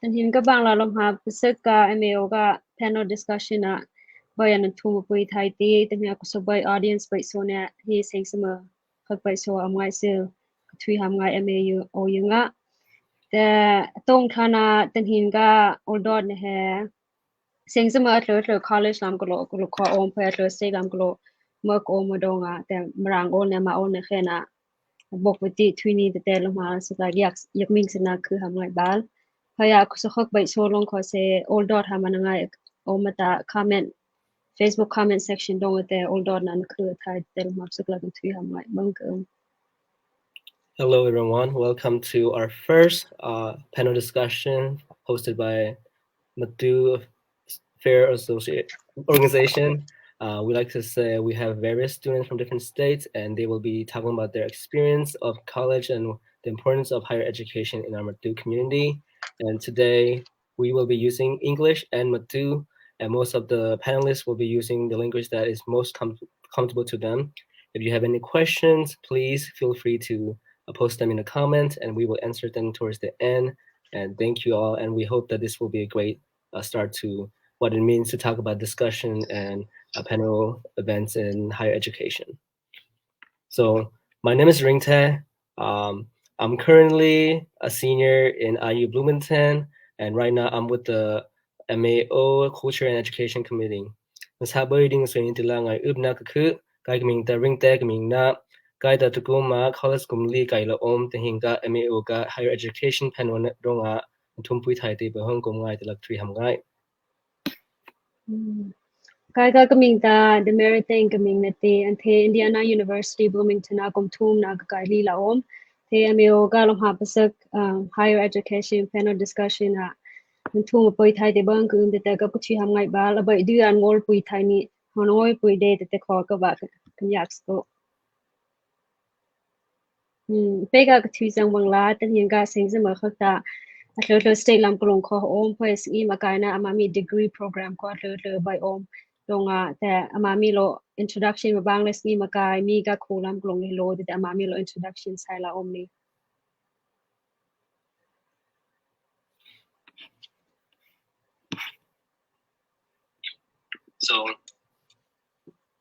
Tan hin ka bang la lom ha pusat ka MAO ka panel discussion na bayan ng tumo pui thai ti tan ya ko sabay audience bai so ne hi seng sama khak bai so amngai sil thui ham ngai MAU o yunga te tong thana tan hin ka oldod ne he seng sama atlo college lam ko lo ko om pa atlo stay lam ko lo mak o modonga te marang o ne ma o ne khena bok wati thui ni te lo ma sa yak ming sina khu ham ngai bal Haya so khok bai so long ko se old dot ha mananga o mata comment Facebook comment section dong with the old dot nan khu thai tel mak suk la thui ham lai bang Hello everyone, welcome to our first panel discussion hosted by Matu Fair Organization. We like to say we have various students from different states and they will be talking about their experience of college and the importance of higher education in our Matu community. And today we will be using English and Matu, and most of the panelists will be using the language that is most comfortable to them. If you have any questions, please feel free to post them in the comments and we will answer them towards the end. And thank you all, and we hope that this will be a great start to what it means to talk about discussion and panel events in higher education. So my name is Ringtae. I'm currently a senior in IU Bloomington, and right now I'm with the MAO Culture and Education Committee. Mas habang so yung tila ngay ubna kaku kay kaming ta Ringtae kaming na kay ta tukuma college kumli kay laom tahinga MAO ka higher education panel na ronga tumpuy thai ti bahong kum ngay tilak three ham ngay. Kai ka kaming ta the Meritain kaming na te and the Indiana University Bloomington na kum thum na ka li la om the MAO ka long ha pasak higher education panel discussion na thum pui thai te bang ku de ta ka puchi ham ngai ba la bai du an ngol pui thai ni honoi pui de te kho ka ba kan yak sto pe ka ka thui sang bang la tan yin ka seng sama khata atlo state lam kolong kho om pues I makai na amami degree program ko atlo by om longa te amami lo introduction ma bang les ni makai mi ka kholam kolong ni lo te amami lo introduction sai la om ni So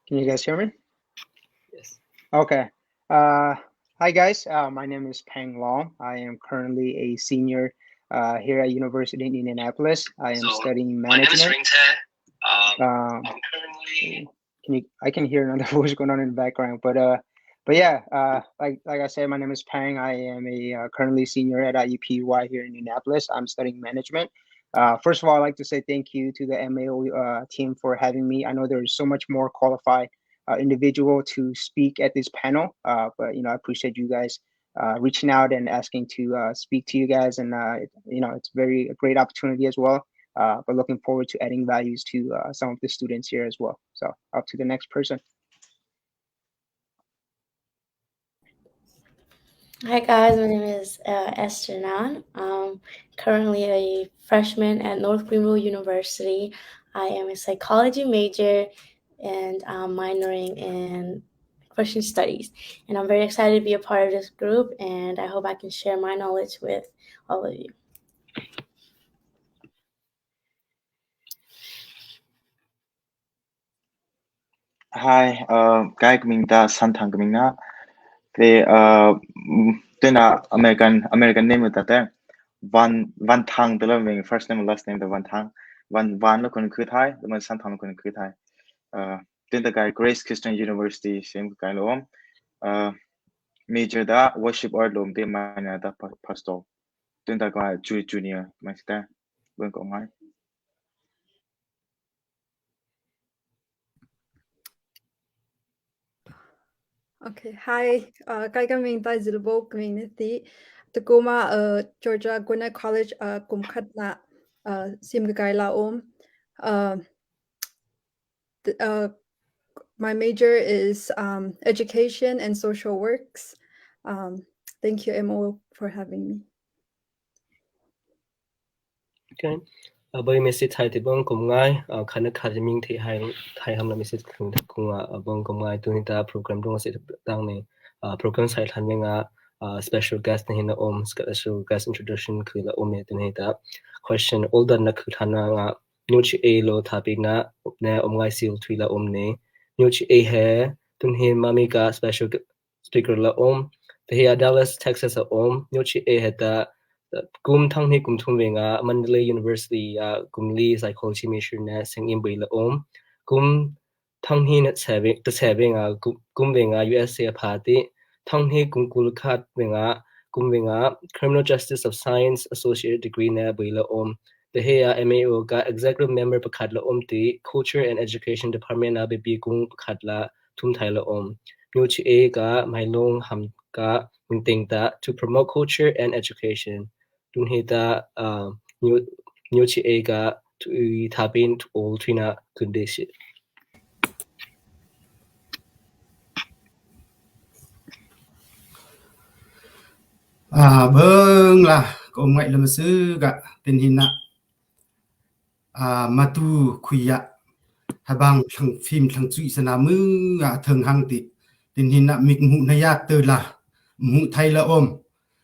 can you guys hear me? Yes. Okay. Hi guys, my name is Peng Long. I am currently a senior here at University in Indianapolis. I am studying management. My name is Ringtae. I'm currently I can hear another voice going on in the background, but yeah, like I said, my name is Peng. I am a currently senior at IUPUI here in Indianapolis. I'm studying management. First of all, I'd like to say thank you to the MAO team for having me. I know there is so much more qualified individual to speak at this panel, but I appreciate you guys reaching out and asking to speak to you guys, and it's a great opportunity as well. But looking forward to adding values to some of the students here as well. So up to the next person. Hi guys, my name is Esther Nan. I'm currently a freshman at North Greenville University. I am a psychology major and I'm minoring in Christian studies. And I'm very excited to be a part of this group, and I hope I can share my knowledge with all of you. Hi, Guy Gminda Santang Gmina. The American name with that Van Tang the loving first name and last name the Van Tang. Van look on Kutai, the man Santang on Kutai. Then the guy Grace Christian University, same guy loam. Major that worship or loam de mana that pastor. Then the guy junior, my star. When go my. Okay, hi. Kai kaming ta Zilbo community. Takuma Georgia Gwinnett College kumkhat na sim kai la om. My major is education and social works. Thank you, MO, for having me. Okay. Bởi message Thai thì bông cùng ngay khán khá thì mình thì hay ham là message cùng bông cùng ngay tụi ta program đông sẽ tăng này program sai thành mình special guest na hina special guest introduction khila ne tin ta question older na khana nga nuchi a lo topic na ne ngai sil thila ne nuchi a he tun he mami ka special speaker la the he Dallas Texas nuchi a he ta kum thang ni kum thum wenga Mandalay University kumli psychology major na sing in bai la kum thang hi na saving kum wenga USA party thang hi kum kul khat wenga kum wenga criminal justice of science associate degree na bai la the he MAO ga executive member pakhat la ti culture and education department na be kum pakhat la thum thai la nuchi a ga mailong ham ga ting ta to promote culture and education tun hita nuchi a ga to tapin to all trina condition Vâng là có ngại là sư gạ tình hình nạ Matu cueih hà bang thằng phim thằng suy sana mư thường hăng tị tình hình nạ mịch mụ na ya từ là mụ thay là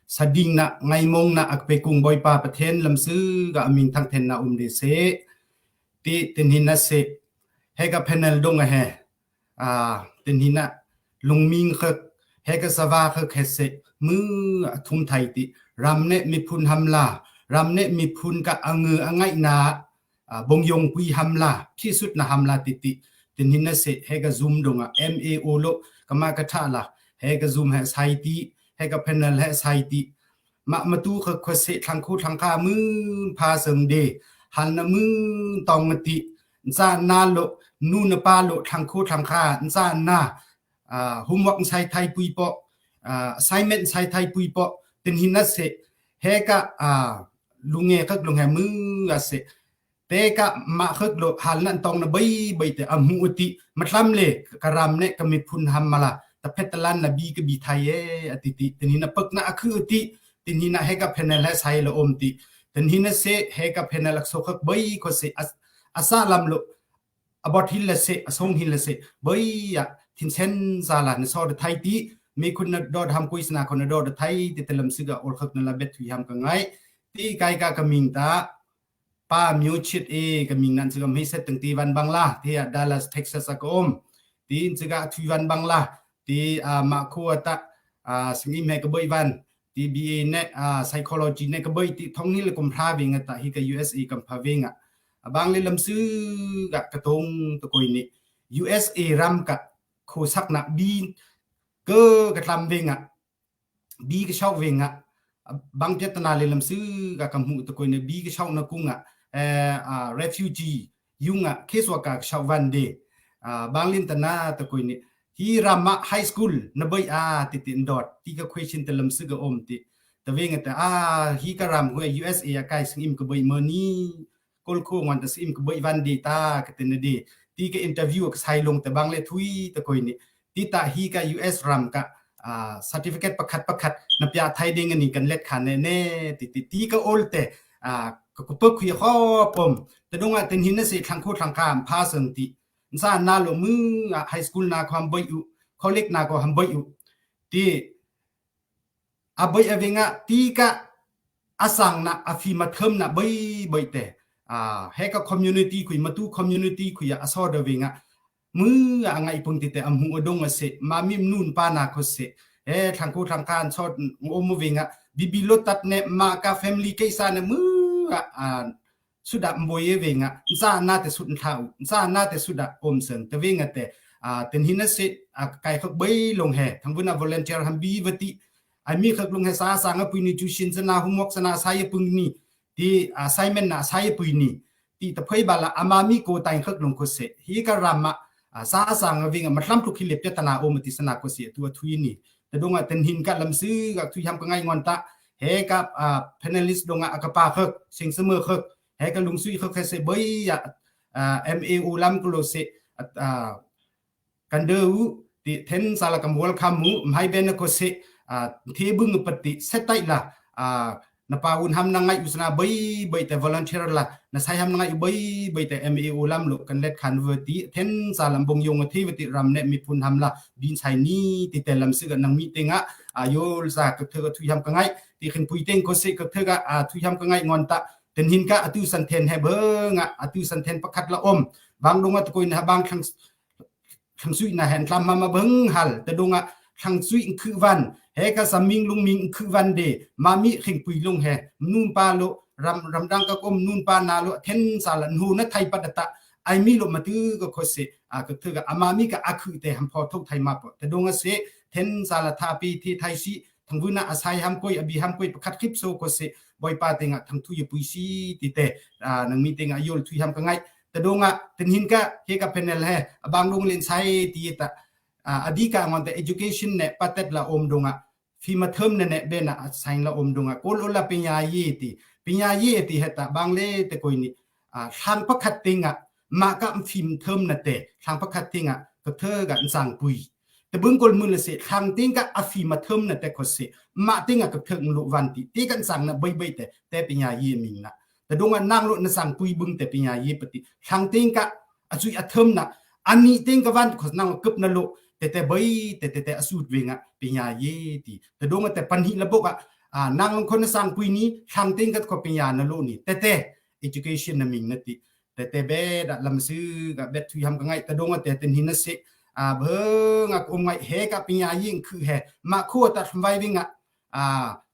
sa ding na ngay mong na ak pe kung boy pa pathen lam sư gạ mình thằng then na de se ti tình hình na se he ga panel dong a he tình hình nạ lung ming khak he ga sava khak he se mư thum thai ti ram ne mi phun hamla ram ne mi phun ka angư angai na bong yong quy hamla khi sut na hamla ti tin hin na se he ga zoom donga MAO lo kama ka tha la he ga zoom he sai ti he ga panel he sai ti ma tu kha se thang khu thang kha mư pha seng de han na mư tong ti sa na lo nu na pa lo thang khu thang kha sa na homework sai thai pui po assignment sai thai pui po tin hin na se he ka lunge khak lunge mư se te ka ma khak lo hal nan tong na bai te amu ti matlam le karam ne ka mi phun hamala ta petalan na bi ka bi thai ati ti tin hin na pak na akhu ti tin hin na he ka panel ha sai lo ti tin hin na se he ka panel ak so khak bai ko se asa lam lo about hil la se asong hil la se bai ya tin sen zala na so de thai ti mi kun na dod ham kuis na kon na dod thai ti telam siga ol khak na la bet wi ham ka ngai ti kai ka kaming ta pa miu chit kaming nan siga mi set tang ti van bangla ti Dallas Texas akom ti siga thui van bangla ti ma khu ta singi me ka boi van ti BA ne psychology ne ka boi ti thong ni le kum phra wing ta hi ka USA kam pha wing bang le lam su ga ka tong to koi ni USA ram ka khu sak na bi cơ cái làm về ngạ bi cái sau về ngạ bang tiết na lên làm sư cả cầm hụt tụi này bi cái sau nó cũng ngạ refugee yung ngạ case wa cả sau van de bang lên tana tụi này hi rama high school na bay titin dot ti cái question te làm sư cái ti ta về ngạ hi cái ram của USA cái sinh im cái bay money kol ko ngan ta sim cái bay van de ta cái tên de ti cái interview cái sai long te bang le thui tụi này tita hi ka US ram ka certificate pakhat na pya thai ding ani kan let khan ne ti ka olte ko pok khi kho pom te donga ten hin se thang kho thang kam pha sang ti sa na lo mu high school na kham boy u college na ko ham boy u ti abai avenga ti ka asang na afi ma them na bai te he ka community kui matu community kui aso da vengaมือไงปุ่งติแต่อมูดงเสมามิมนูนปานาโคเสทางกูทางการชดโอมวิงบิบิโลตัดเนมากาแฟมิลี่เคสานมือสุดามวยเวงซานาแต่สุดเท่าซานาแต่สุดอมเสงแต่เวงแต่เต็นหินเสไก่เขาใบลงแห่ทางบุญวอลเลนเทียร์ฮัมบีวติไอมีเขาลงแห่สาสังปุยนิจูชินสนาหุมกสนาสายปุยนี่ที่ไซเมนนาสายปุยนี่ที่ตะเพยบาลาอามามีโกตัยเขาลงโคเสฮีการามะสาสังวิ่งมันล้ำทุกขิเลปจะตนาโอมติสนาโคเสียตัวทุยนี่แต่ดงเต็นหินกัดลำซื้อกับทุยทำกันไงงอนตะเฮกับเพนลิสดงอากาปาคึกเสียงเสมอคึกเฮกับลุงซุยคึกแค่เสบยMAOล้ำกุโลเสกันเดอติเทนสารกัมวลคามูไม่เป็นโคเสที่บึงปฏิเสตไตละ na paun ham na ngai usna bai te volunteer la na sai ham na ngai bai te MAO lam lo kan let converti then salam bong yong thi vati ram ne mi phun ham la bin sai ni ti te lam se ga nang mi tenga ayol sa ka thega thu ham ka ngai ti khin pui teng ko se ka thega thu ham ka ngai ngon ta ten hin ka atu san then he benga atu san then pakhat la om bang donga to koin ha bang khang sui na hen tlam ma beng hal te donga khang sui khu van he ka saming lung ming khu van de mami khing pui lung he nun pa lo ram dang ka kom nun pa na lo then salan hu na thai patata ai mi lo matu ko khose ka thega amami ka akhu te ham pho thok thai ma po te donga se then sala tha pi thi thai si thanguna asai ham koi abi ham koi pakhat khip so ko se boy pa tenga thang thu ye pui si ti te nang mi tenga yol thu ham ka ngai te donga ten hin ka he ka panel he abang lung len sai ti ta adika ngon te education ne patet la om donga fi ma them ne be na sain la om donga kol ola pinya yi ti heta bang le te koi ni thang pakhat tenga ma ka phim them na te thang pakhat tenga ka thơ ga sang pui te bung kol mun le se thang tenga afi ma them na te ko se ma tenga ka theng lu van ti kan sang na bai te pinya yi min na te donga nang lu na sang pui bung te pinya yi pati thang tenga achui athem na ani tenga van ko nang kup na lu te bai te asut wenga pinya ye ti te donga te panhi la boka nang kon sang pui ni thang tenga ko pinya na lu ni te education na min na ti te be da lam su ga bet thu ham ka ngai te donga te ten hin na se beng ak ngai he ka pinya yin khu he ma khu ta thmai winga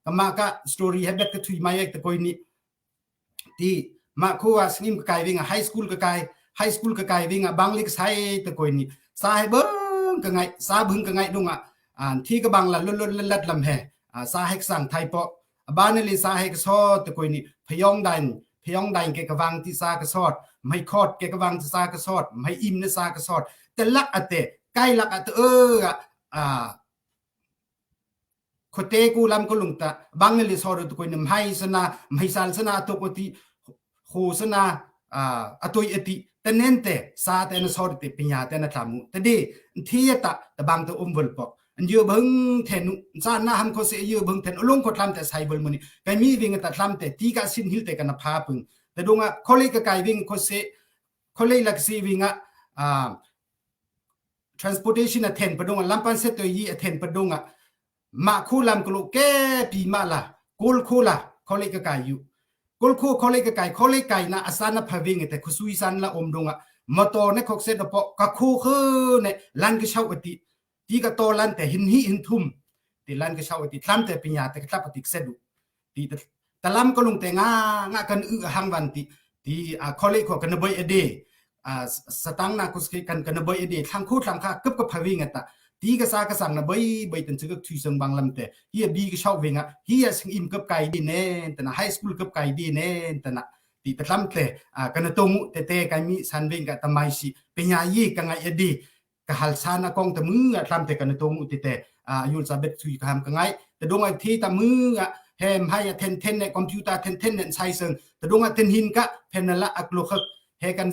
ka ma ka story he bet ka thu mai ek te koi ni ti ma khu singim ka kai winga high school ka kai winga banglik sai te koi ni sai beng ka ngai sa bung ka ngai donga thi ka bang la lul lat lam he sa hek sang thai po ba ne li sa hek so te koi ni phayong dan ke ka wang ti sa ka sot mai khot ke ka wang ti sa ka sot mai im ne sa ka sot te lak ate kai lak ate khote ku lam ko lungta bang le so ro to koi nam hai sana mai sal sana to ko ti ho sana atoi eti tenente sa te na so te pinya te na thamu te de thieta te bang to vol pok an yu bang thenu sa na ham ko se yu bang then long ko thlam te sai bol muni kai mi wing ta thlam te ti ka sin hil te kana pha pung te donga khole ka kai wing ko se khole lak si winga transportation attend padonga lampan set to yi attend padonga ma khulam ko ke pi mala kol khola khole ka kai yu kol kho khole ka kai na asana phawing te khusui san la om donga motor ne khok se do po ka khu khu ne lan ka chau ati ti ka to lan te hin hi hin thum ti lan ka chau ati thlam te pinya te ka tap tik sedu ti talam ko lung te nga kan hang van ti khole ko kan boy ade satang na kuski kan boy ade thang khu thang kha kup ka phawing ata ti ka sa ka sang na bai tan chuk thui sang bang lam te hi bi ka chau wenga hi sing im kup kai di ne tan high school kup kai di ne tan ti tlam te kan tomu te kai mi san wing ka tamai si pinya yi ka ngai ade ka hal sana kong ta mu tlam te kan tomu ti te yul sa bet thui ka ham ka ngai te dong ai thi ta mu hem hai ten ne computer ten ne sai sang te dong a ten hin ka penala aklo khak he kan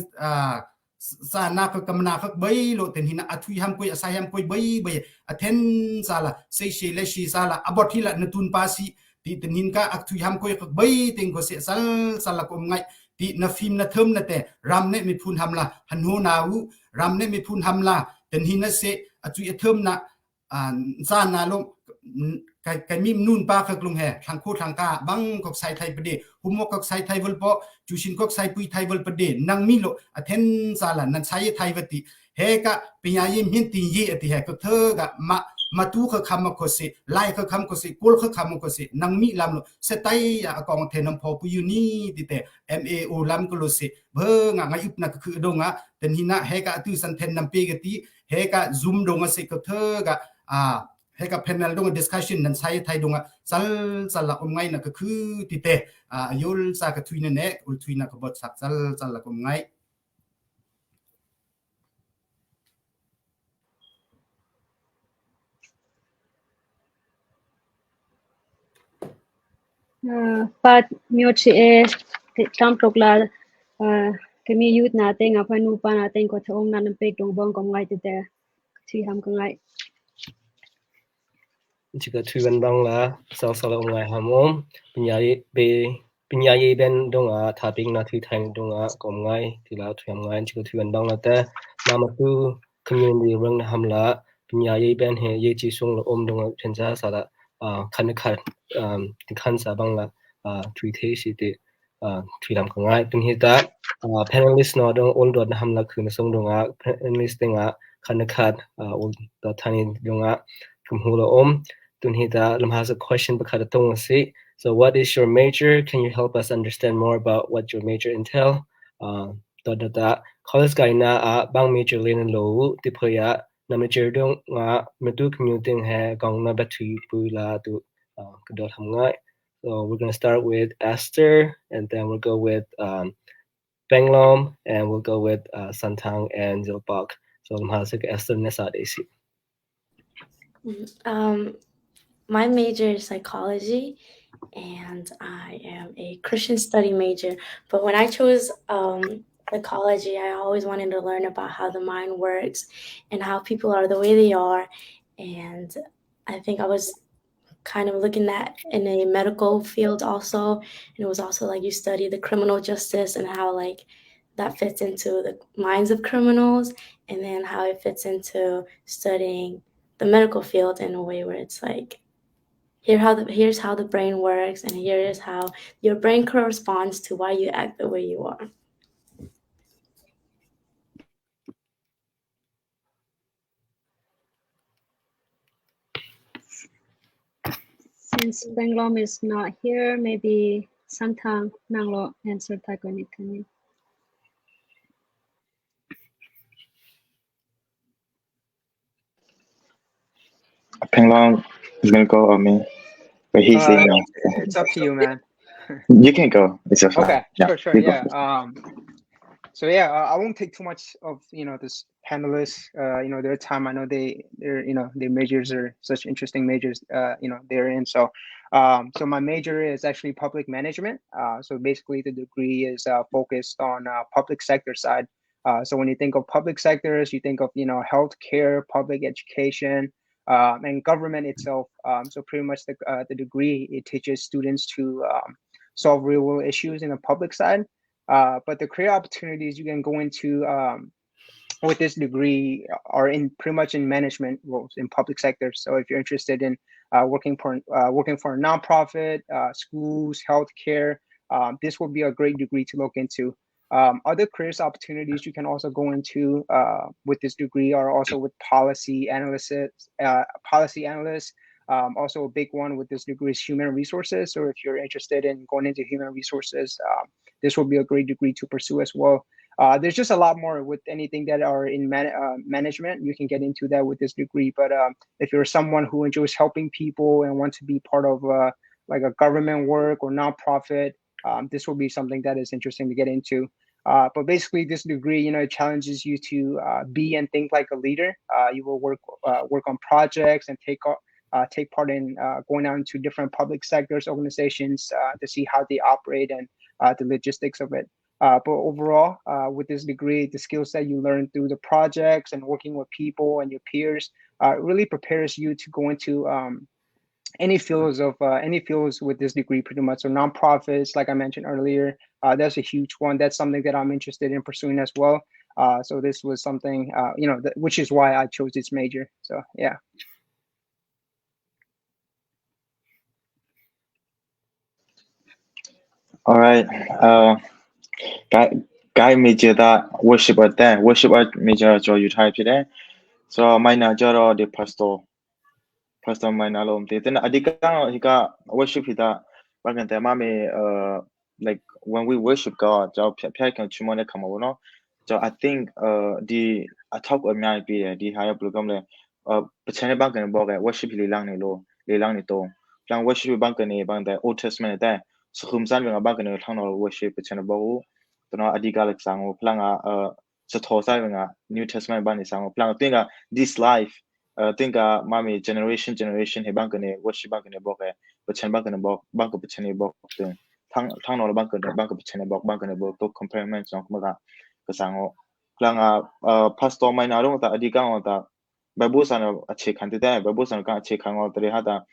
sa na ka kamna khak bai lo ten hin athui ham koi asai ham koi bai athen sala sei she le shi sala abot hi la natun pa si ti ten hin ka athui ham koi khak bai teng ko se sal ko ngai ti na film na them na te ram ne mi phun ham la han ho na u ram ne mi phun ham la ten hin na se athui them na sa na lo kai mi nun pa khak lung he thang khu thang ka bang kok sai thai pade humok kok sai thai vol po chushin kok sai pui thai vol pade nang mi lo athen sala nan sai thai vati he ka pinya yim hin ti yi ati he ko thơ ga matu kha kham ko se lai kha kham ko se kol kha kham ko se nang mi lam lo se tai akong the nam pho pu yu ni ti te MAO lam ko lo se bhe nga ngai up na khu donga ten hina he ka tu san then nam pe ga ti he ka zoom donga se ko thơ ga he ka panel donga discussion nan sai thai donga sal la ngai na ka khu ti te yul sa ka thui ne ul thui na ka bot sak sal la ngai pat myo chi e tam tok la ke mi youth na te nga phanu pa na te ko thong na pe tong bong kom ngai te thui ham ka ngai jika tuan bangla sal ungai hamom penyai ben donga taping na tu tang donga komngai tila tu ngai jika tuan bangla te Matu community rung hamla penyai ben he ye chi sung lo donga chenja sala kan kan sa bangla tu te si te tu lam kongai tun hita panelist no dong all dot hamla kun sung donga panelist tenga kan all dot tani donga kumhula Tunhita has a question si. So what is your major? Can you help us understand more about what your major entail? College guy na bang major lane low dipoya na major dong nga matu commuting he gong na batu pula tu kadot hamngai. So we're gonna start with Esther, and then we'll go with Benglom, and we'll go with Santang and Zilbok. So has Esther nesa desi. My major is psychology, and I am a Christian study major. But when I chose psychology, I always wanted to learn about how the mind works and how people are the way they are. And I think I was kind of looking at in a medical field also. And it was also like you study the criminal justice and how like that fits into the minds of criminals, and then how it fits into studying the medical field in a way where it's like, here's how the brain works, and here is how your brain corresponds to why you act the way you are. Since Benglom is not here, maybe Santang Nanglo answer Tagonitani. Penglong is gonna go on me, but he's saying no. It's up to you, man. You can go. It's your fine. Okay, Yeah, sure, you yeah. go. So yeah, I won't take too much of this panelists. Their time. I know their majors are such interesting majors. They're in. So my major is actually public management. So basically the degree is focused on public sector side. So when you think of public sectors, you think of healthcare, public education, and government itself. So pretty much the degree, it teaches students to solve real world issues in the public side. But the career opportunities you can go into with this degree are pretty much in management roles in public sector. So if you're interested in working for a nonprofit, schools, healthcare, this will be a great degree to look into. Other careers opportunities you can also go into with this degree are also with policy analysts. Also a big one with this degree is human resources. So if you're interested in going into human resources, this will be a great degree to pursue as well. There's just a lot more with anything that are in management. You can get into that with this degree. But if you're someone who enjoys helping people and want to be part of like a government work or nonprofit, this will be something that is interesting to get into. But basically, this degree, it challenges you to be and think like a leader. You will work on projects and take part in going out into different public sectors, organizations to see how they operate and the logistics of it. But overall, with this degree, the skills that you learn through the projects and working with people and your peers really prepares you to go into any fields with this degree pretty much. So nonprofits, like I mentioned earlier, that's a huge one. That's something that I'm interested in pursuing as well. So this was something, which is why I chose this major. So yeah. All right. Guy major that worship art major cho you type today. So minor jaro the pastor minor lom te. Then adika hika worship hita. Bagante mami like when we worship God, so pia kan chumone kama no. So I think the talk of my be the higher program le pachane bang kan bo worship li lang ni lo li lang ni to. Lang worship bang kan ni bang the Old Testament da. So khumsan bang bang kan thang no worship pachane bo. To no adika like sang planga so thosa bang New Testament bang ni sang planga tinga this life tinga mami generation he bang kan ni worship bang kan bo pachane bang kan bo bang ko pachane bo thang no bang ko pachane bo bang kan bo to comparison song ma ka sango planga pastor mai na ro ta adika ta babu sana achhe khan te babu sana ka achhe khang or tare hada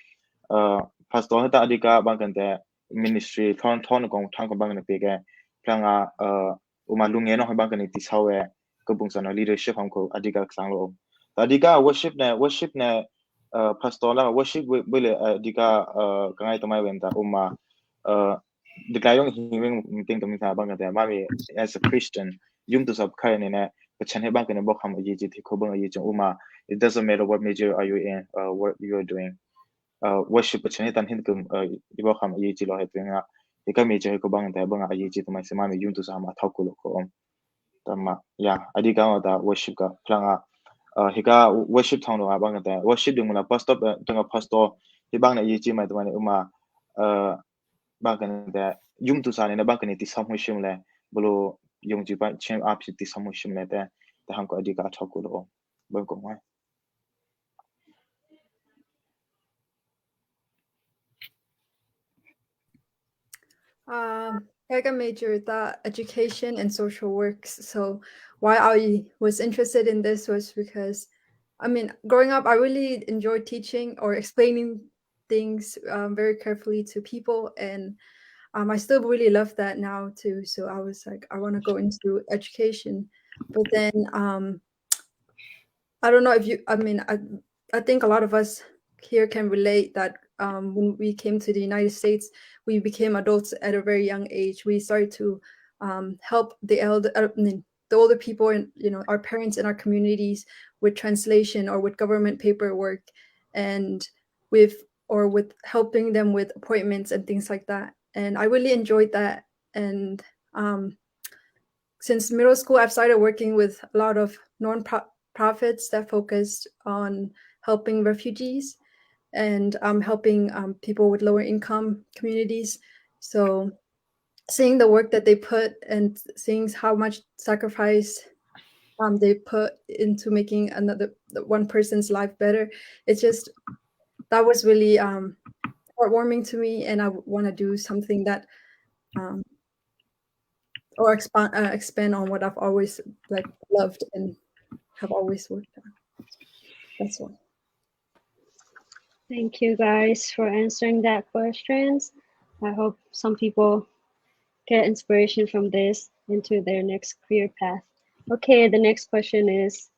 pastor hata adika bangkan te ministry thon kong thang ko bangkan pe ke planga uma lunge no bangkan ti sawe ko bung sana leadership hang ko adika sang lo adika worship ne pastor la worship bole adika kangai tamai wenta uma dikayong hingwing ting tum sa bangkan te mami as a Christian yum to sab khai ne chan he bangkan bo kham yi ji thi ko bang yi chung uma it doesn't matter what major are you in what you are doing worship chane tan hin kum ibo kham yi chi lo he twenga eka me che ko bang ta bang a yi chi tamai sema me yun tu sa ma thau ko lo ko tama ya adi ka da worship ka planga hika worship thong lo bang ta worship ding la pastor tunga pastor hi bang na yi chi mai tamai uma bang kan da yum tu sa ne bang kan ti sam ho shim le bolo yung ji ba chen ap ti sam ho shim le ta hang ko adi ka thau ko lo bang ko mai I got majored that education and social works. So why I was interested in this was because, I mean, growing up, I really enjoyed teaching or explaining things very carefully to people, and I still really love that now too. So I was like, I want to go into education, but then I don't know if you. I mean, I think a lot of us here can relate that when we came to the United States, we became adults at a very young age. We started to help the older people and our parents in our communities with translation or with government paperwork, and with helping them with appointments and things like that. And I really enjoyed that. And since middle school, I've started working with a lot of non-profits that focused on helping refugees and helping people with lower income communities. So seeing the work that they put and seeing how much sacrifice they put into making one person's life better, it's just, that was really heartwarming to me, and I want to do something that or expand on what I've always loved and have always worked on. That's all. Thank you guys for answering that questions. I hope some people get inspiration from this into their next career path. Okay, the next question is,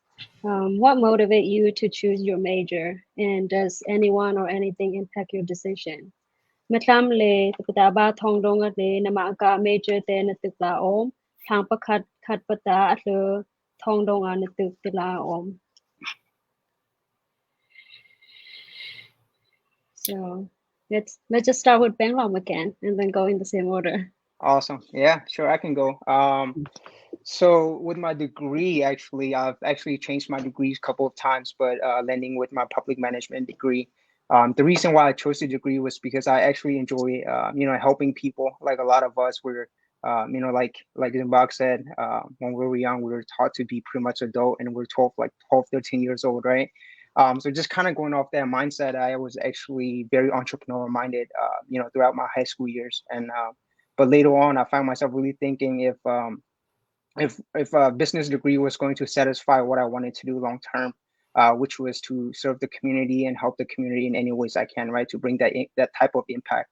what motivated you to choose your major, and does anyone or anything impact your decision? Matlam le tapata ba thong dong le nama ka major te na tukla om thang pa khat pata at le thong dong na tukla om. So let's just start with Bang Long again and then go in the same order. Awesome. Yeah, sure, I can go. So with my degree, actually, I've actually changed my degrees a couple of times, but landing with my public management degree. The reason why I chose the degree was because I actually enjoy, helping people. Like a lot of us were, like Zimbabwe said, when we were young, we were taught to be pretty much adult, and we're 12, 13 years old, right? So just kind of going off that mindset, I was actually very entrepreneurial minded, throughout my high school years. And but later on, I found myself really thinking if a business degree was going to satisfy what I wanted to do long term, which was to serve the community and help the community in any ways I can, right, to bring that type of impact.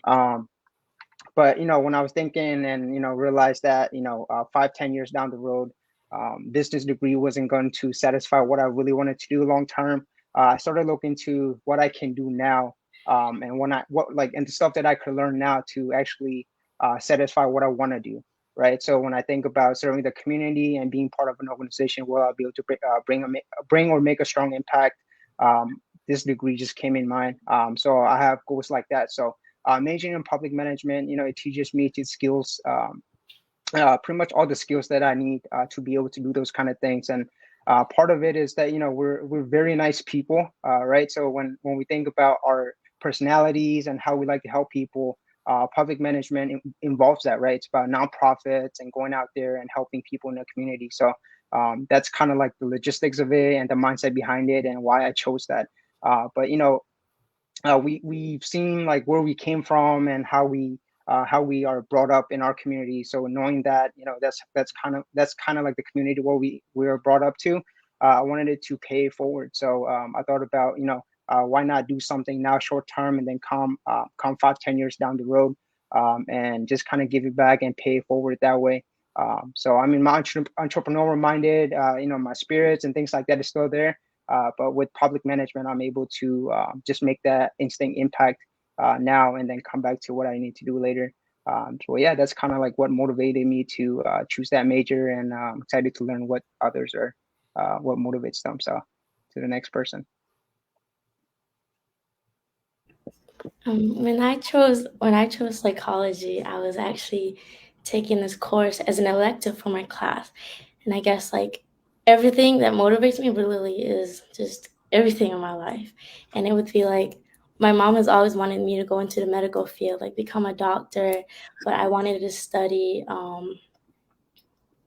But when I was thinking and realized that 5-10 years down the road, business degree wasn't going to satisfy what I really wanted to do long term. I started looking to what I can do now, and and the stuff that I could learn now to actually satisfy what I want to do. Right. So when I think about serving the community and being part of an organization where I'll be able to bring or make a strong impact, this degree just came in mind. So I have goals like that. So majoring in public management, it teaches me the skills, pretty much all the skills that I need to be able to do those kind of things. And part of it is that we're very nice people, right? So when we think about our personalities and how we like to help people, public management involves that, right? It's about nonprofits and going out there and helping people in the community. So that's kind of like the logistics of it and the mindset behind it and why I chose that. But we've seen like where we came from and how we are brought up in our community. So knowing that that's kind of like the community where we were brought up to. I wanted it to pay forward. So I thought about, why not do something now short term and then come 5-10 years down the road, and just kind of give it back and pay forward that way. So I mean, my entrepreneurial minded, my spirits and things like that is still there. But with public management, I'm able to just make that instant impact now and then come back to what I need to do later. So yeah, that's kind of like what motivated me to choose that major, and I'm excited to learn what others are, what motivates them. So to the next person. When I chose psychology, I was actually taking this course as an elective for my class, and I guess like everything that motivates me really is just everything in my life, and it would be like my mom has always wanted me to go into the medical field, like become a doctor, but I wanted to study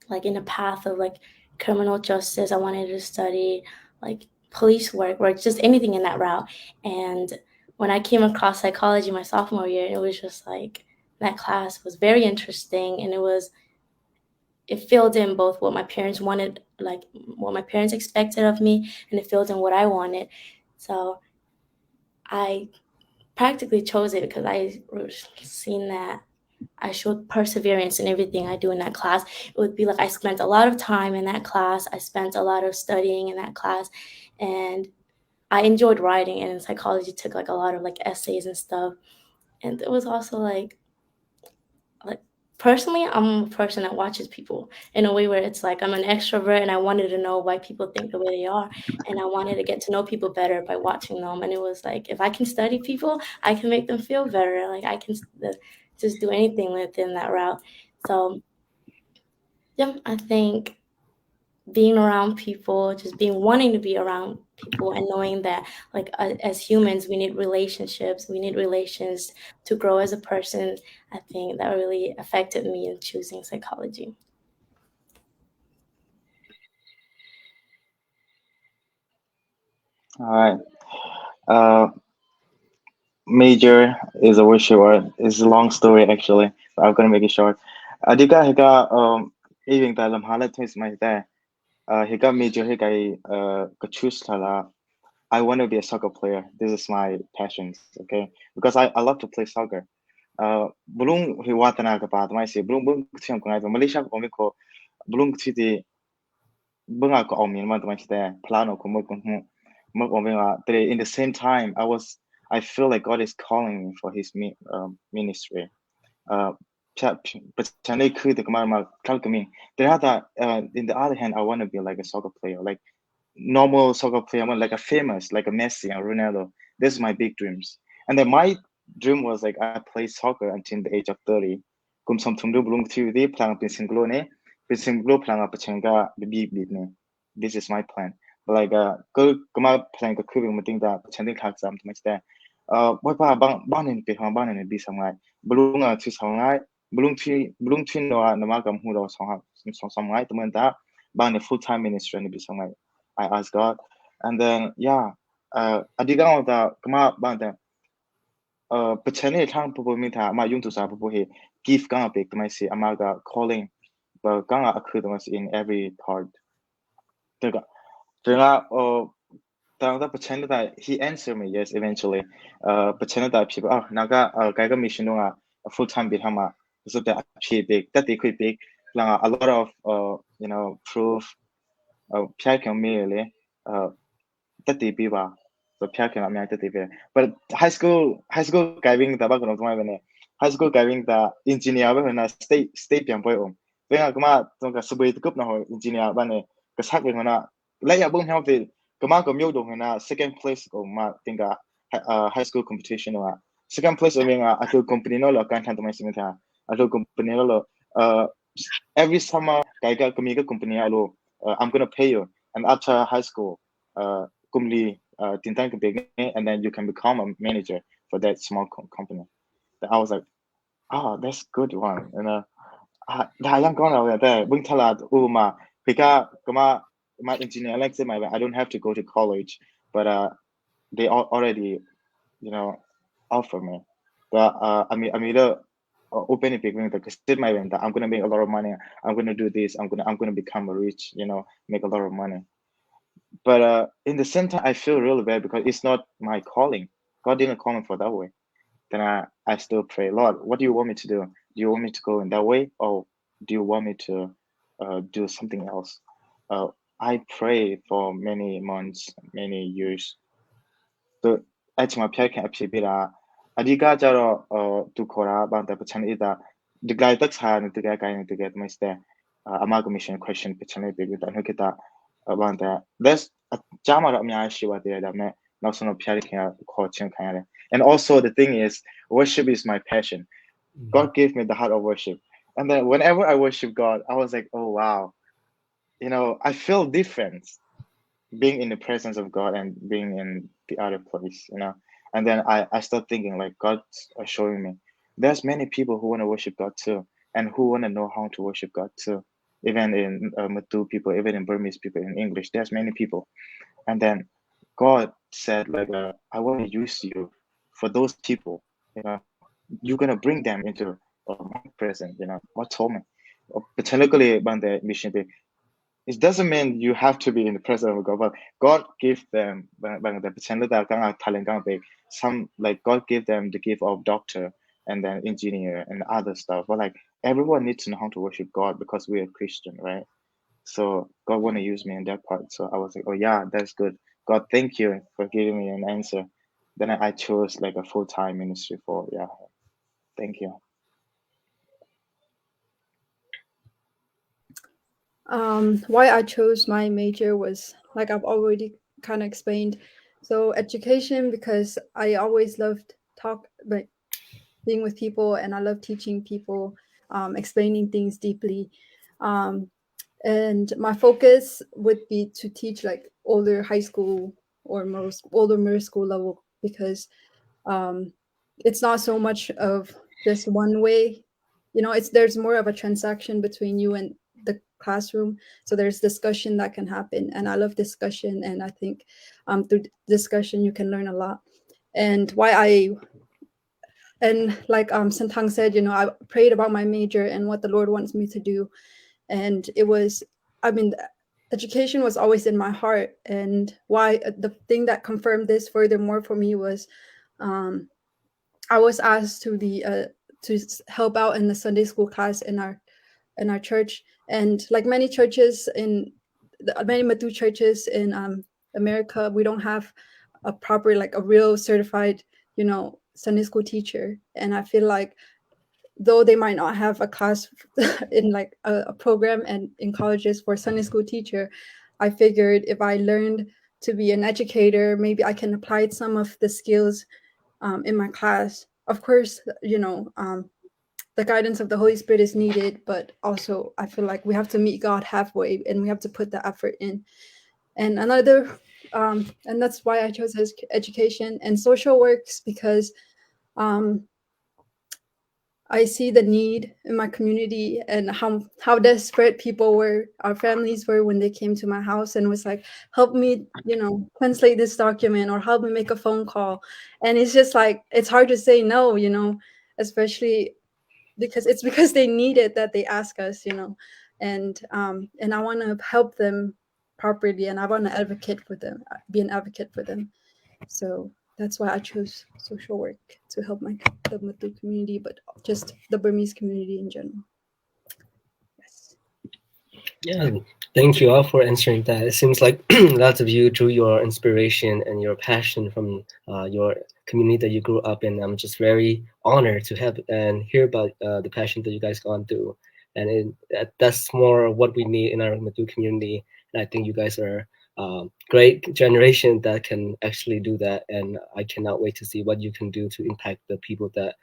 like in the path of like criminal justice. I wanted to study like police work or just anything in that route. And when I came across psychology my sophomore year, it was just like that class was very interesting, and it filled in both what my parents wanted, like what my parents expected of me, and it filled in what I wanted. So I practically chose it because I seen that I showed perseverance in everything I do in that class. It would be like I spent a lot of time in that class. I spent a lot of studying in that class, and I enjoyed writing, and in psychology took like a lot of like essays and stuff. And it was also like personally, I'm a person that watches people in a way where it's like I'm an extrovert, and I wanted to know why people think the way they are, and I wanted to get to know people better by watching them. And it was like, if I can study people, I can make them feel better. Like I can just do anything within that route. So yeah, I think being around people, just wanting to be around people, and knowing that like as humans, we need relationships, we need relations to grow as a person. I think that really affected me in choosing psychology. All right. Major is a word short. It's a long story actually, but I'm gonna make it short. Adika higa even talam halat is my there. Higa major higa choose tala. I want to be a soccer player. This is my passions, okay? Because I love to play soccer. Belum hiwatana kapat mai si belum tiang kungai Malaysia ko miko belum titi bunga ko omin man mai kita plano ko mo in the same time I feel like God is calling me for his ministry. But in the other hand, I want to be like a soccer player, like normal soccer player, like a famous, like a Messi or Ronaldo. This is my big dreams. And then my dream was like I played soccer until the age of 30. Kum som tum belum to the plan pachenga ne. This is my plan. But like kuma plan ka kubing mating da pachending kaksam to much there. What pa bang in bang in be some belum to songai belum to no namagam hu song bang the full-time ministry and be some I asked God, and then adigang da kama banda pachane thang pupo mitha ma yung to sa pupo he give kang apik my si amaga calling but kang akudamas in every part. Tega tanga pachane da he answered me yes eventually. Pachane da people naga kaiga mission nga full-time bit hama so that big that they could big a lot of proof pyakang merely tati piba so pyakang amya tati pe but high school driving the back of my high school driving the engineer ba na state piang boy venga kuma tongka suboi tup na ho engineer ba ne ka sak we na lai abong help the kuma ko myo do na second place ko ma tinga high school competition wa second place venga ato company no lo kan tan mai simita ato company no lo every summer kaiga kamiga company alo I'm gonna pay you, and after high school kumli tintang big, and then you can become a manager for that small company. I was like, that's good one. And da yang gone over there. Bung talat uma pika kama my engineer like say my I don't have to go to college, but they already offer me. But I mean open it big the my event. I'm gonna make a lot of money. I'm gonna do this. I'm gonna become rich. Make a lot of money. But in the same time, I feel really bad because it's not my calling. God didn't call me for that way. Then I still pray, Lord, what do you want me to do? Do you want me to go in that way, or do you want me to do something else? I pray for many months, many years. Soအဲ့ချိန်မှာဖျက်ခင်အဖြစ်ပေးတာအဓိကကျတော့သူခေါ်တာဘာတဲ့ပချန်အီတာဒီကတက်ချာနေတကယ်ကိုင်းနေတကယ်မစတဲ့အမက mission question ပချန်နေပြီတာနှုတ်ကတာဘာတဲ့ that's ဂျာမာတော့အများရှိပါတယ်ဒါပေမဲ့နောက်ဆုံးတော့ဖျက်ခင်ခေါ်ချင်းခံရတယ် and also the thing is worship is my passion. God gave me the heart of worship, and then whenever I worship God I was like, oh wow, you know, I feel different being in the presence of God and being in the other place, you know. And then I start thinking like God's showing me there's many people who want to worship God too, and who want to know how to worship God too. Even in Matu people, even in Burmese people, in English, there's many people. And then God said like, I want to use you for those people, you know. You're gonna bring them into my presence, you know. What told me, particularly about the mission day. It doesn't mean you have to be in the presence of God, but God gave them some, like God gave them the gift of doctor and then engineer and other stuff. But like everyone needs to know how to worship God because we are Christian, right? So God want to use me in that part. So I was like, oh yeah, that's good. God, thank you for giving me an answer. Then I chose like a full-time ministry for, yeah. Thank you. Why I chose my major was, like I've already kind of explained. So education, because I always loved being with people, and I love teaching people, explaining things deeply. And my focus would be to teach like older high school or older middle school level, because it's not so much of just one way, you know, there's more of a transaction between you and the classroom. So there's discussion that can happen, and I love discussion, and I think through discussion you can learn a lot. And like Santang said, you know, I prayed about my major and what the Lord wants me to do, and it was, I mean, education was always in my heart. And why the thing that confirmed this furthermore for me was I was asked to be to help out in the Sunday school class in our church. And like many churches many Matu churches in America, we don't have a proper, like a real certified, you know, Sunday school teacher. And I feel like though they might not have a class in like a program and in colleges for Sunday school teacher, I figured if I learned to be an educator, maybe I can apply some of the skills in my class. Of course, you know, the guidance of the Holy Spirit is needed, but also I feel like we have to meet God halfway, and we have to put the effort in. And and that's why I chose education and social works, because I see the need in my community and how desperate people were, our families were, when they came to my house and was like, help me, you know, translate this document, or help me make a phone call. And it's just like, it's hard to say no, you know, especially because they need it that they ask us, you know. And I want to help them properly, and I want to be an advocate for them. So that's why I chose social work, to help the Matu community, but just the Burmese community in general. Yes. Yeah, thank you all for answering that. It seems like lots of you drew your inspiration and your passion from your community that you grew up in. I'm just very honored to have and hear about the passion that you guys gone through. And that's more what we need in our Matu community. And I think you guys are great generation that can actually do that. And I cannot wait to see what you can do to impact the people that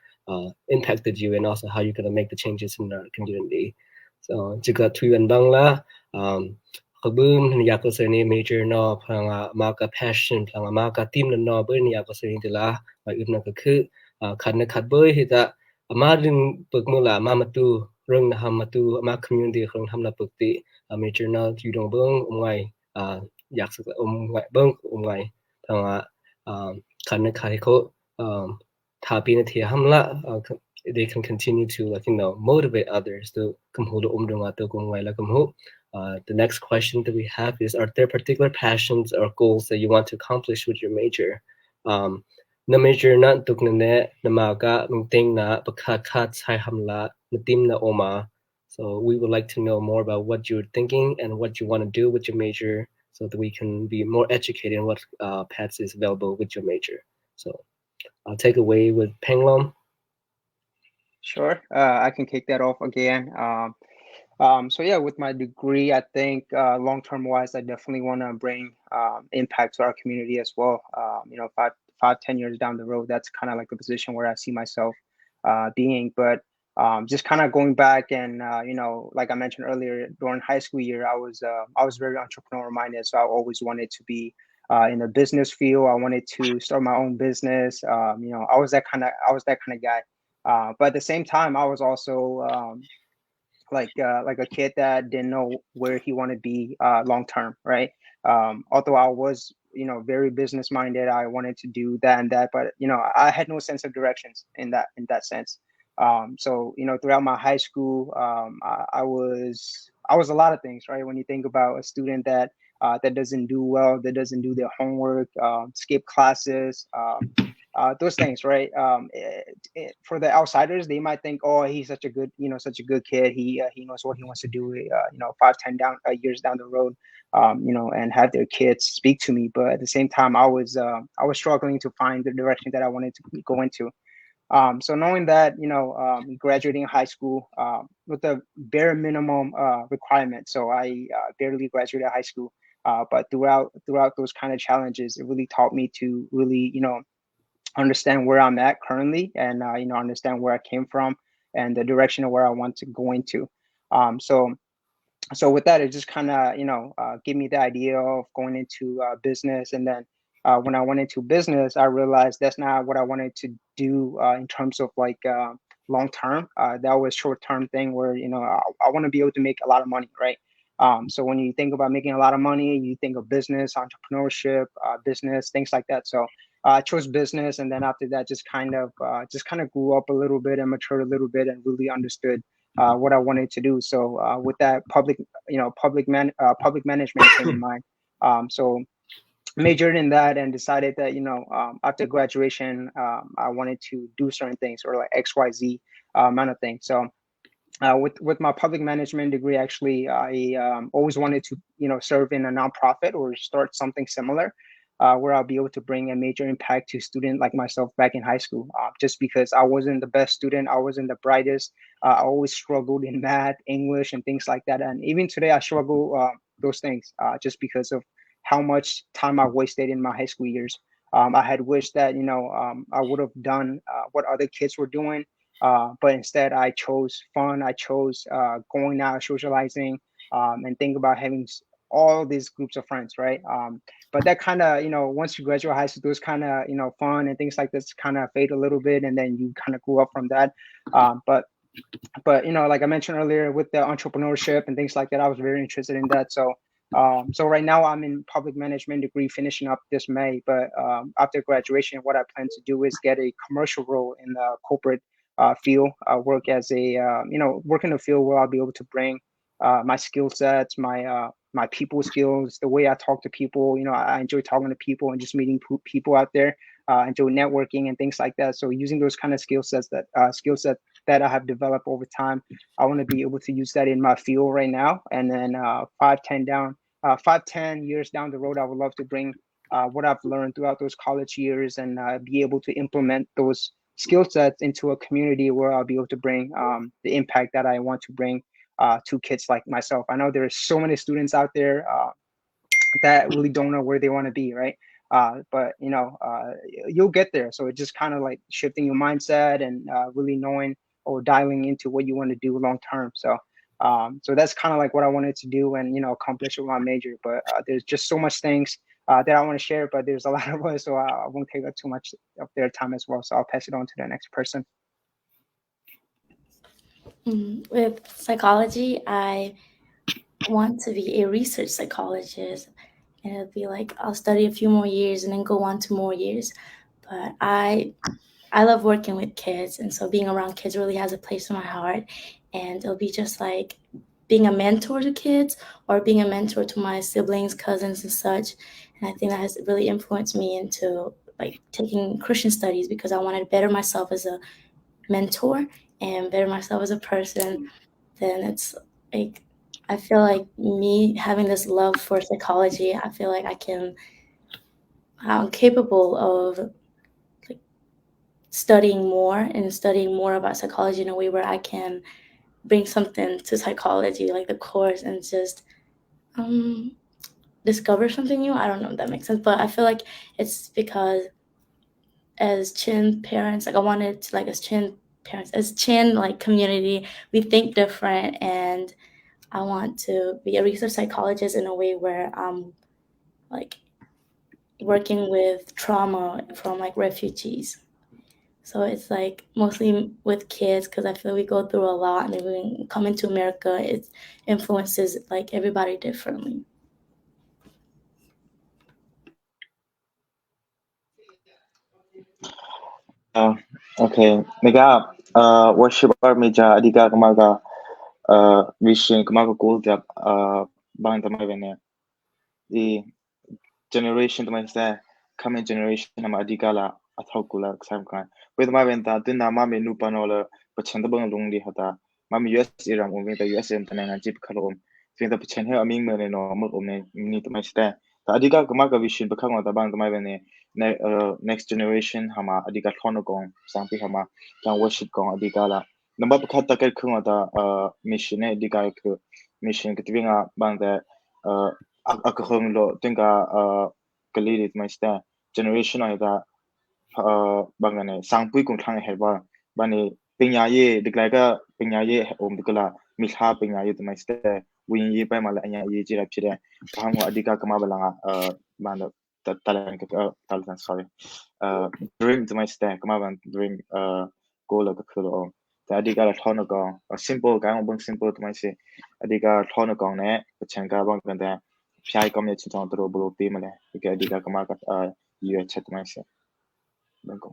impacted you, and also how you're going to make the changes in our community. So juga tujuan bangla kabum ya ko seni major no phanga maka passion phanga maka team no be ni ya ko seni dela ma ibna ka khu khan na khat boy hita amadin pugmula mamatu rung na hamatu ma community rung hamna pukti major no you dong bong umngai yak sa umngai bong umngai phanga khan na khai ko thapi na thi hamla they can continue to, like, you know, motivate others to come hold to kumngai la kumho The next question that we have is, are there particular passions or goals that you want to accomplish with your major? Na major na tuk na ne na maga mting na bakakat sai hamla na tim na oma. So we would like to know more about what you're thinking and what you want to do with your major, so that we can be more educated in what paths is available with your major. So I'll take away with Penglom. Sure. I can kick that off again. So yeah, with my degree, I think long-term wise, I definitely want to bring impact to our community as well. 5-10 years down the road, that's kind of like the position where I see myself being. But just kind of going back and like I mentioned earlier, during high school year, I was very entrepreneur minded, so I always wanted to be in the business field. I wanted to start my own business. I was that kind of guy. But at the same time, I was also like a kid that didn't know where he wanted to be long term, right? Although I was very business minded, I wanted to do that and that, but I had no sense of directions in that sense. So throughout my high school, I was a lot of things, right? When you think about a student that doesn't do well, that doesn't do their homework, skip classes, those things, right? For the outsiders, they might think, oh, he's such a good kid. He knows what he wants to do. 5-10 years down the road, and have their kids speak to me. But at the same time, I was struggling to find the direction that I wanted to go into. So knowing that, graduating high school with the bare minimum requirement, so I barely graduated high school. But throughout those kind of challenges, it really taught me to really, understand where I'm at currently, and understand where I came from and the direction of where I want to go into. So with that, it just kind of gave me the idea of going into business. And then when I went into business, I realized that's not what I wanted to do in terms of like long term. That was short term thing where I want to be able to make a lot of money, right? So when you think about making a lot of money, you think of business, entrepreneurship, business, things like that. So I chose business, and then after that, just kind of grew up a little bit and matured a little bit, and really understood what I wanted to do. So with that, public management came in mind. So majored in that and decided that after graduation, I wanted to do certain things, or like XYZ amount of things. So with my public management degree, actually, I always wanted to serve in a nonprofit or start something similar, where I'll be able to bring a major impact to students like myself back in high school. Just because I wasn't the best student, I wasn't the brightest. I always struggled in math, English, and things like that. And even today, I struggle those things just because of how much time I wasted in my high school years. I had wished that I would have done what other kids were doing. But instead, I chose fun. I chose going out, socializing, and think about having all these groups of friends, right? But that kind of, once you graduate high school, those kind of, fun and things like this kind of fade a little bit, and then you kind of grew up from that. But like I mentioned earlier, with the entrepreneurship and things like that, I was very interested in that. So right now I'm in public management degree, finishing up this May. But after graduation, what I plan to do is get a commercial role in the corporate field. Work as a work in a field where I'll be able to bring my skill sets, my people skills, the way I talk to people. I enjoy talking to people and just meeting people out there. Enjoy networking and things like that. So using those kind of skill sets that I have developed over time, I want to be able to use that in my field right now. And then 5-10 years down the road, I would love to bring what I've learned throughout those college years and be able to implement those skill sets into a community where I'll be able to bring the impact that I want to bring to kids like myself. I know there are so many students out there that really don't know where they want to be, right? But you'll get there. So it's just kind of like shifting your mindset and really knowing or dialing into what you want to do long term. So that's kind of like what I wanted to do and accomplish with my major. But there's just so much things that I want to share, but there's a lot of us, so I won't take up too much of their time as well. So I'll pass it on to the next person. With psychology, I want to be a research psychologist, and it'll be like I'll study a few more years and then go on to more years. But I love working with kids, and so being around kids really has a place in my heart. And it'll be just like being a mentor to kids or being a mentor to my siblings, cousins, and such. And I think that has really influenced me into like taking Christian studies because I wanted to better myself as a mentor and better myself as a person. Then it's like I feel like me having this love for psychology, I feel like I'm capable of like studying more about psychology in a way where I can bring something to psychology, like the course, and just discover something new. I don't know if that makes sense, but I feel like it's because as Chin parents, like I wanted to, like as Chin parents, as Chin like community, we think different, and I want to be a research psychologist in a way where I'm like working with trauma from like refugees. So it's like mostly with kids because I feel we go through a lot, and then when we come into America, it influences like everybody differently. Okay, nega worship meja adika kamaga vision kamaga goal dia bang tamai bene the generation tamai sta coming generation nama adika la athokula sam kan with my venta tin na ma me nu panola pachanda bang lung di hata mami US iram umi ta US em tanang jip khalom fin ta pachen he aming me no mo om ne ni tamai sta ta adika kamaga vision bakhang ta bang tamai bene next generation hama adika thono gong sampi hama yang worship gong adika la number pakhat ta khung ta mission ne adika ku mission kitwinga bang da akakhong lo tinga kaliri mai sta generation ai da bangane sangpui kung thang heba bani pinya ye diklai ka pinya ye om dikala mitha pinya ye mai sta win ye pa mala anya ye jira phire phang adika kama balanga bana talan talan sorry dream mai sta kama ban dream goal ka khulo ta adika la thona ka simple ka bang simple mai se adika thona ka ne pachang ka bang kan da phai kam ye chong tro blo pe male ka adika kama ka ye chat mai se bang ko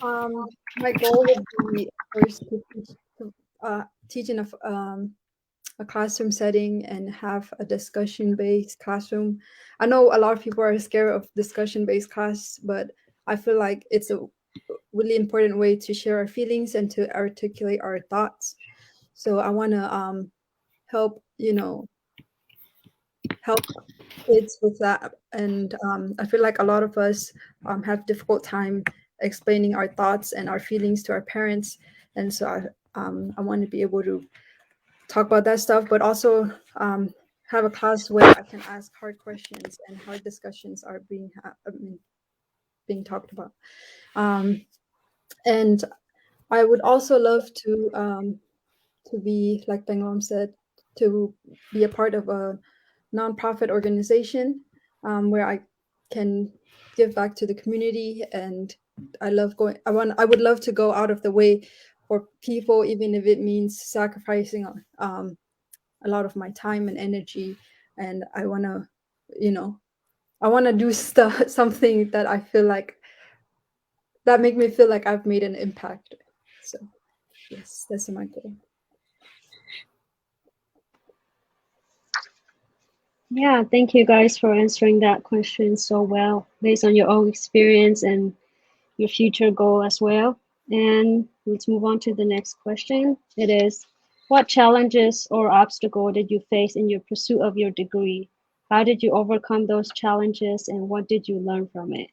My goal would be first to teach in a classroom setting and have a discussion-based classroom. I know a lot of people are scared of discussion-based class, but I feel like it's a really important way to share our feelings and to articulate our thoughts. So I want to help, help kids with that. And I feel like a lot of us have difficult time explaining our thoughts and our feelings to our parents. And so I want to be able to talk about that stuff, but also have a class where I can ask hard questions and hard discussions are being talked about. And I would also love to be, like Benglam said, to be a part of a nonprofit organization where I can give back to the community. And I would love to go out of the way for people, even if it means sacrificing a lot of my time and energy. And I want to do something that I feel like that make me feel like I've made an impact. So yes, that's my goal. Yeah, thank you guys for answering that question so well, based on your own experience and your future goal as well. And let's move on to the next question. It is, what challenges or obstacle did you face in your pursuit of your degree? How did you overcome those challenges and what did you learn from it?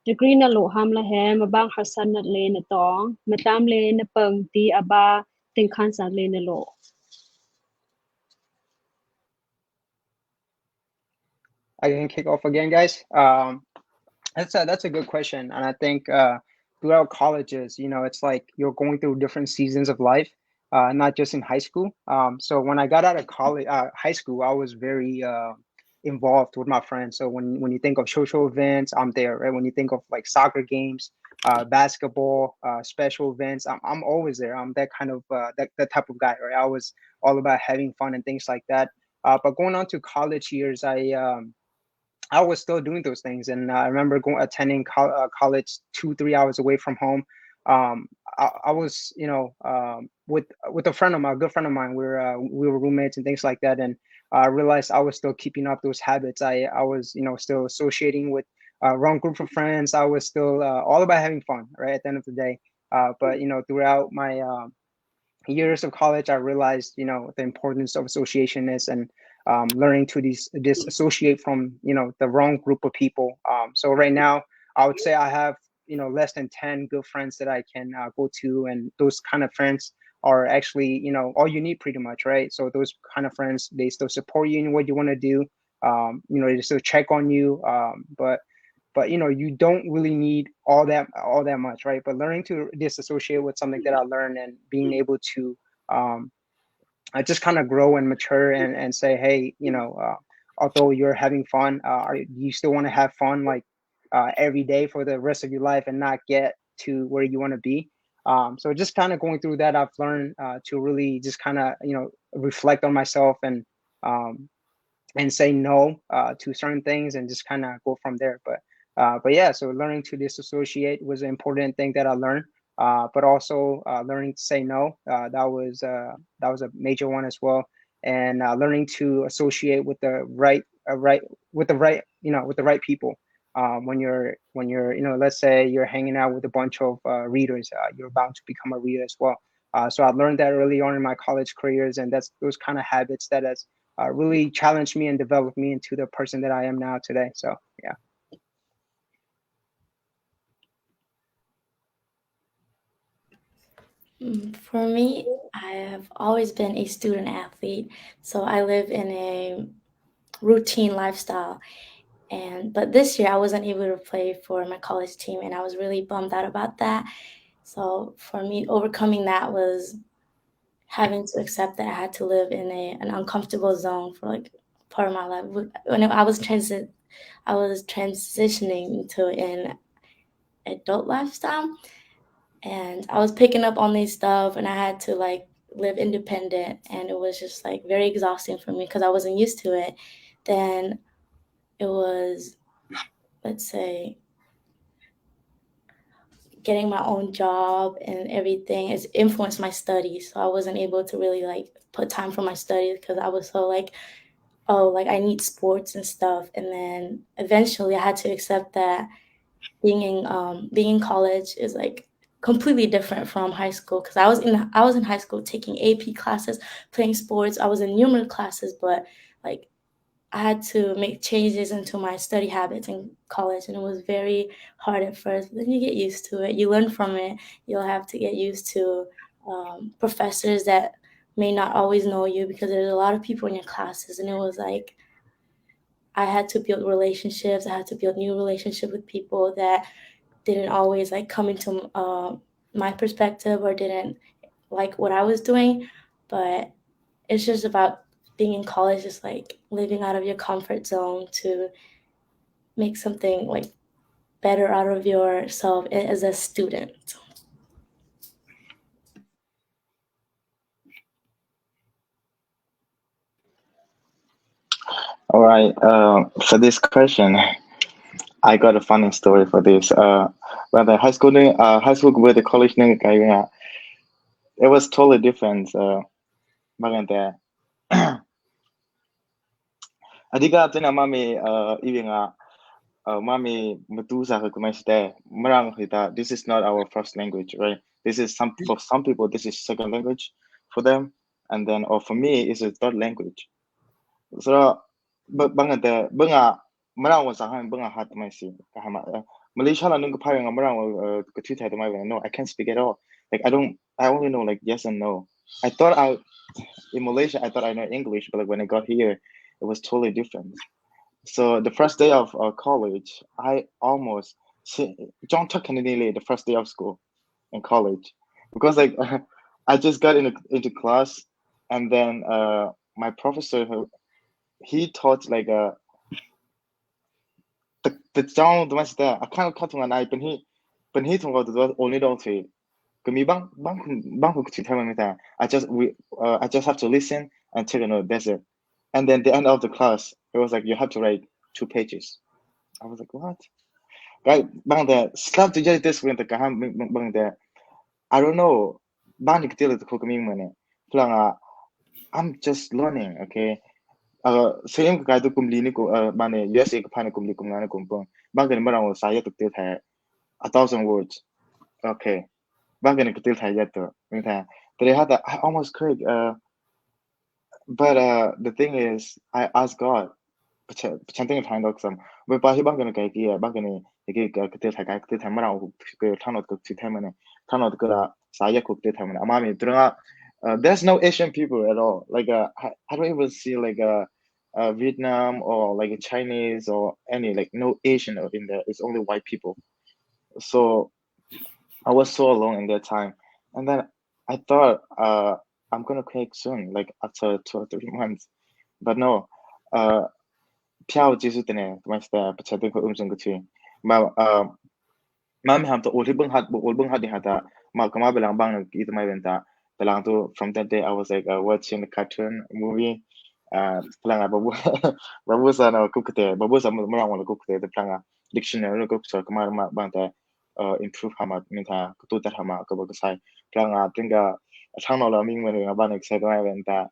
Degree na lo ham la he mabang harsan na le na tong, matam le na peng ti aba ting khansan le na lo. I can kick off again, guys. That's a good question, and I think throughout colleges, it's like you're going through different seasons of life, not just in high school. So when I got out of high school, I was very involved with my friends. So when you think of social events, I'm there. Right? When you think of like soccer games, basketball, special events, I'm always there. I'm that kind of that type of guy. Right? I was all about having fun and things like that. But going on to college years, I was still doing those things. And I remember attending college 2-3 hours away from home. I was, with a friend of mine, a good friend of mine. We were roommates and things like that. And I realized I was still keeping up those habits. I was, still associating with wrong group of friends. I was still all about having fun, right? At the end of the day. But throughout my years of college, I realized, the importance of association is, and learning to disassociate from, the wrong group of people. So right now, I would say I have, less than 10 good friends that I can go to, and those kind of friends are actually, all you need pretty much, right? So those kind of friends, they still support you in what you want to do. They still check on you. But you don't really need all that much, right? But learning to disassociate with something that I learned, and being able to I just kind of grow and mature, and say, hey, although you're having fun, you still want to have fun, like every day for the rest of your life, and not get to where you want to be. So just kind of going through that, I've learned to really just kind of reflect on myself, and say no to certain things, and just kind of go from there. But yeah, so learning to disassociate was an important thing that I learned. But also learning to say no, that was a major one as well. And learning to associate with the right with the right people. When you're let's say you're hanging out with a bunch of readers, you're bound to become a reader as well. So I learned that early on in my college careers, and that's those kind of habits that has really challenged me and developed me into the person that I am now today. So yeah. For me, I have always been a student athlete, so I live in a routine lifestyle. But this year I wasn't able to play for my college team, and I was really bummed out about that. So for me, overcoming that was having to accept that I had to live in an uncomfortable zone for like part of my life. When I was transitioning to an adult lifestyle, and I was picking up on these stuff, and I had to like live independent, and it was just like very exhausting for me because I wasn't used to it. Then it was, let's say, getting my own job and everything has influenced my studies. So I wasn't able to really like put time for my studies because I was so like, oh, like I need sports and stuff. And then eventually I had to accept that being in college is like completely different from high school, because I was in high school taking AP classes, playing sports. I was in numerous classes, but like I had to make changes into my study habits in college, and it was very hard at first. But then you get used to it. You learn from it. You'll have to get used to professors that may not always know you, because there's a lot of people in your classes. And it was like I had to build relationships. I had to build new relationships with people that didn't always like come into my perspective or didn't like what I was doing. But it's just about being in college, just like living out of your comfort zone to make something like better out of yourself as a student. All right. For this question, I got a funny story for this. When the high school with the college it was totally different. Back then, Adiga tina mami ivinga mami Matusa kumaste marang hita. This is not our first language, right? This is for some people this is second language for them, and then or for me it's a third language. So bangante bunga marang was a bunga hat my see kahama Malaysia la nung kapayang marang katuta no, I can't speak at all. Like I only know like yes and no. I thought in Malaysia I thought I know English, but like when I got here it was totally different. So the first day of college, I almost John took nearly the first day of school in college, because like I just got into class, and then my professor he taught like the John the master I can't cut on an eye, but he told the only don't say I just have to listen and take a note. That's it. And then the end of the class, it was like you have to write 2 pages. I was like, what? Guy, bang the slap to just this with the kaham bang the I don't know. Bang the deal to cook me money. I'm just learning, okay. Same guy to kumli ni ko bane USA ka phane kumli kumngana kumpong. Bang kan marang saya to til tha 1,000 words. Okay. Bang kan to til tha yet to. Ming tha. Today had I almost cried. But the thing is, I asked God. Chanting find out some. But he bang kan kai ki bang kan ke ka til tha ka til tha marang ko thanot ko chi tha mane. Thanot ko saya ko til tha mane. Amami dranga. There's no Asian people at all. Like I don't even see like a Vietnam or like a Chinese or any like no Asian in there. It's only white people. So I was so alone in that time, and then I thought I'm gonna quit soon, like after 2 or 3 months. But no, Piao Jisu tene, my step, chatting for Kuchi. Mami ham to ol bung hat di hata ma kama belang bang itu mai benta belang tu from that day I was like watching the cartoon movie pelanga babu sana kukte babu sama merang wala kukte the pelanga dictionary ko so kama ma bang ta improve hama minta kutu tar hama ko ba sai pelanga tinga thang no la ming mane ba nek sai mai benta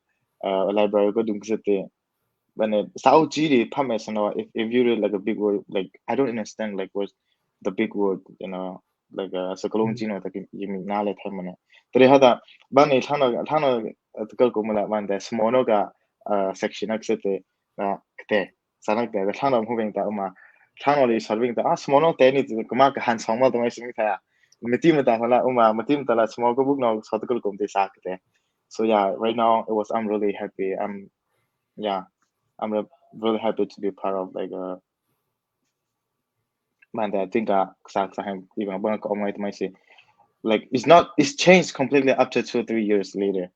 library ko dung zete when sao ji di pame sana if you read like a big word like I don't understand like what the big word, you know, like sakalong jino that you mean nale thamane. Tere hada bani thano tukal ko mala bande smono ga section aksete na kte sanak da thano moving ta uma thano li solving ta smono te ni kuma ka han songma to mai sing tha mitim ta hala uma mitim ta la small ko book no sotukal ko te sa kte. So yeah, right now I'm really happy. I'm really happy to be part of like man I think even like it's changed completely after 2 or 3 years later.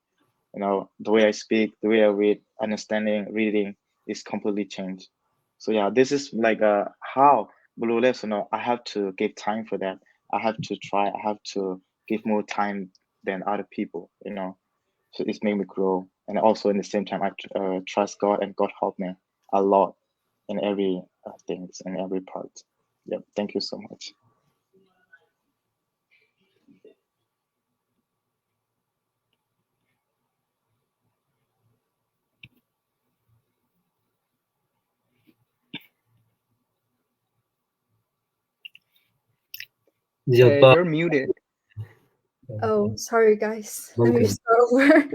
You know, the way I speak, the way I read, understanding, reading is completely changed. So yeah, this is like how Blue Lips, you know, I have to give time for that. I have to try, I have to give more time than other people, you know. So it's made me grow. And also in the same time I trust God, and God helped me a lot in every things in every part. Yep, thank you so much. You're muted. Oh, sorry guys. Let me start over.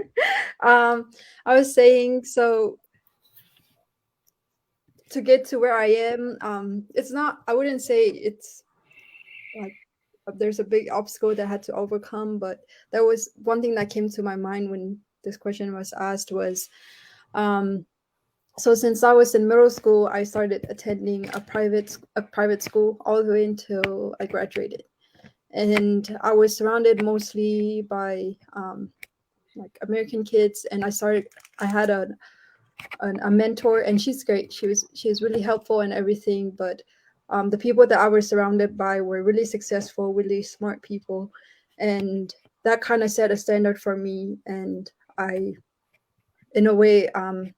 I was saying, so to get to where I am, it's not, I wouldn't say it's like there's a big obstacle that I had to overcome, but there was one thing that came to my mind when this question was asked was, so since I was in middle school, I started attending a private school all the way until I graduated. And I was surrounded mostly by like American kids, and I had a mentor, and she's great. She was really helpful and everything, but the people that I was surrounded by were really successful, really smart people, and that kind of set a standard for me. And in a way, I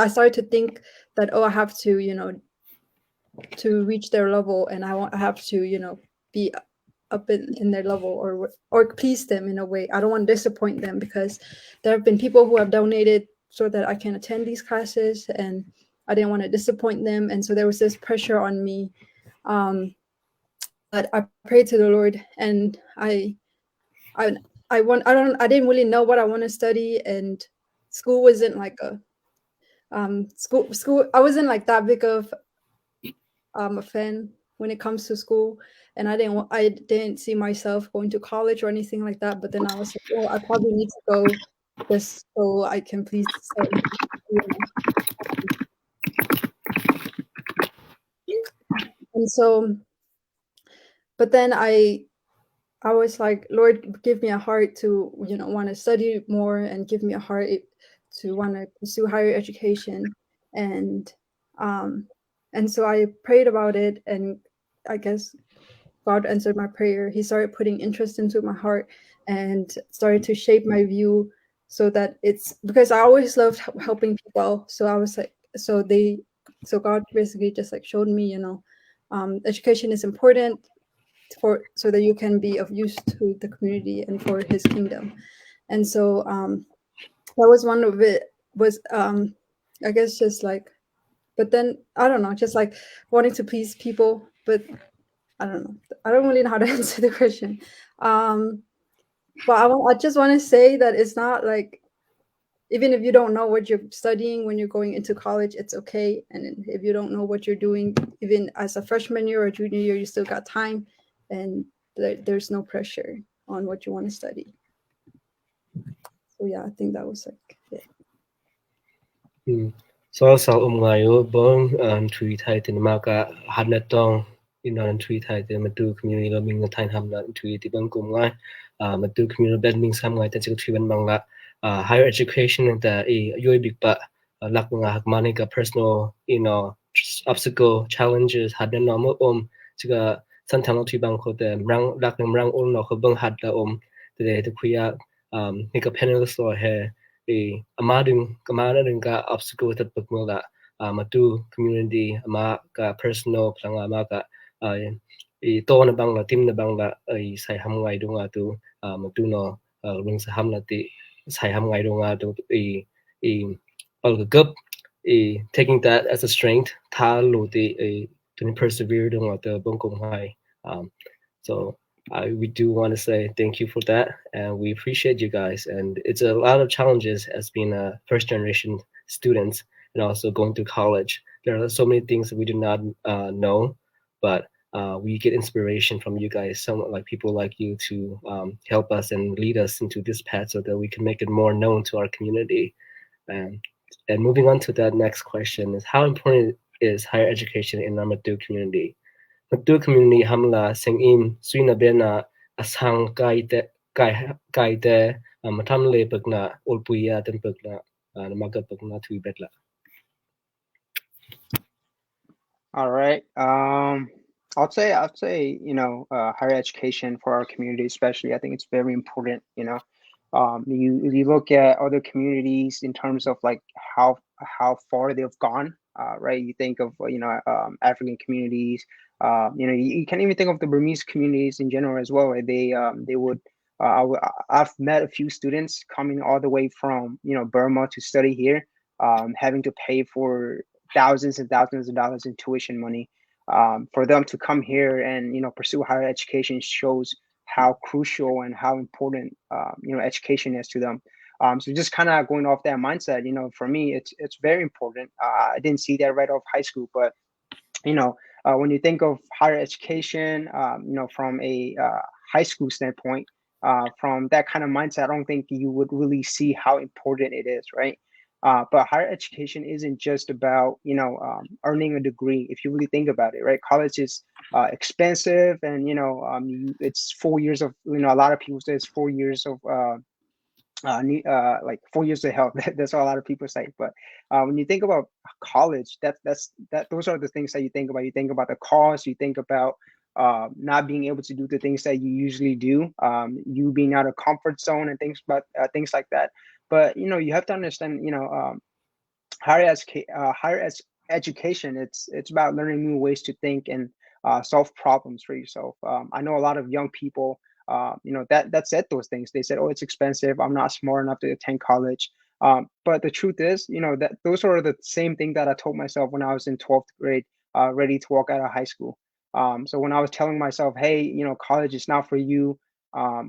started to think that, oh, I have to, you know, to reach their level, and I have to, you know, be up in their level or please them in a way. I don't want to disappoint them, because there have been people who have donated so that I can attend these classes, and I didn't want to disappoint them. And so there was this pressure on me. But I prayed to the Lord, and I didn't really know what I want to study, and school wasn't like a school. I wasn't like that big of a fan when it comes to school, and I didn't see myself going to college or anything like that. But then I was like, oh, I probably need to go just so I can please study. And so, but then I was like, Lord, give me a heart to, you know, want to study more, and give me a heart to want to pursue higher education. And so I prayed about it, and I guess God answered my prayer. He started putting interest into my heart and started to shape my view, so that it's because I always loved helping people. So I was like, so So God basically just like showed me, education is important so that you can be of use to the community and for His kingdom. And so that was one of it. Was I guess just like, but then I don't know, just like wanting to please people, but I don't know. I don't really know how to answer the question. But I just want to say that it's not like, even if you don't know what you're studying when you're going into college, it's okay. And if you don't know what you're doing, even as a freshman year or junior year, you still got time, and there's no pressure on what you want to study. So yeah, I think that was like it. So ngayo bong three thai tin maka hadna tong in three thai tin matu community lo ming thai hamna three ti bang kum ngai matu community ben ming sam ngai ta chik three ban bang la higher education and the yoi big pa lak nga hak mani ka personal obstacle challenges hadna normal chiga san thang three bang ko te rang lak rang ol no ko bang had la de kuya ni ka panel so he amading ka obstacle that pagmula matu community ama ka personal plang ama ka to na bang la tim na bang la sai ham ngai dunga tu matu no ring sa ham la ti sai ham ngai dunga tu all gup taking that as a strength ta lo ti to persevere dunga tu bongkong hai so we do want to say thank you for that, and we appreciate you guys. And it's a lot of challenges as being a first generation students and also going to college. There are so many things that we do not know, but we get inspiration from you guys, someone like people like you to help us and lead us into this path so that we can make it more known to our community. And moving on to that next question is, how important is higher education in our Matu community? Matu community hamla sengim suina bena asang kaite matam le pagna ulpuya tem pagna namaga pagna tui betla. All right. I'd say, higher education for our community, especially, I think it's very important. You look at other communities in terms of like how far they've gone, right? You think of African communities. You can even think of the Burmese communities in general as well. Where they would. I've met a few students coming all the way from Burma to study here, having to pay for thousands and thousands of dollars in tuition money. For them to come here and pursue higher education shows how crucial and how important education is to them. So just kind of going off that mindset, for me, it's very important. I didn't see that right off high school, but when you think of higher education, from a high school standpoint, from that kind of mindset, I don't think you would really see how important it is, right? But higher education isn't just about earning a degree. If you really think about it, right? College is expensive, and it's 4 years of a lot of people say it's 4 years of like 4 years of help. That's what a lot of people say. But when you think about college, those are the things that you think about. You think about the cost. You think about not being able to do the things that you usually do. You being out of comfort zone and things like that. But you have to understand. Higher education. It's about learning new ways to think and solve problems for yourself. I know a lot of young people. That said those things. They said, "Oh, it's expensive. I'm not smart enough to attend college." But the truth is, that those are the same thing that I told myself when I was in 12th grade, ready to walk out of high school. So when I was telling myself, "Hey, college is not for you.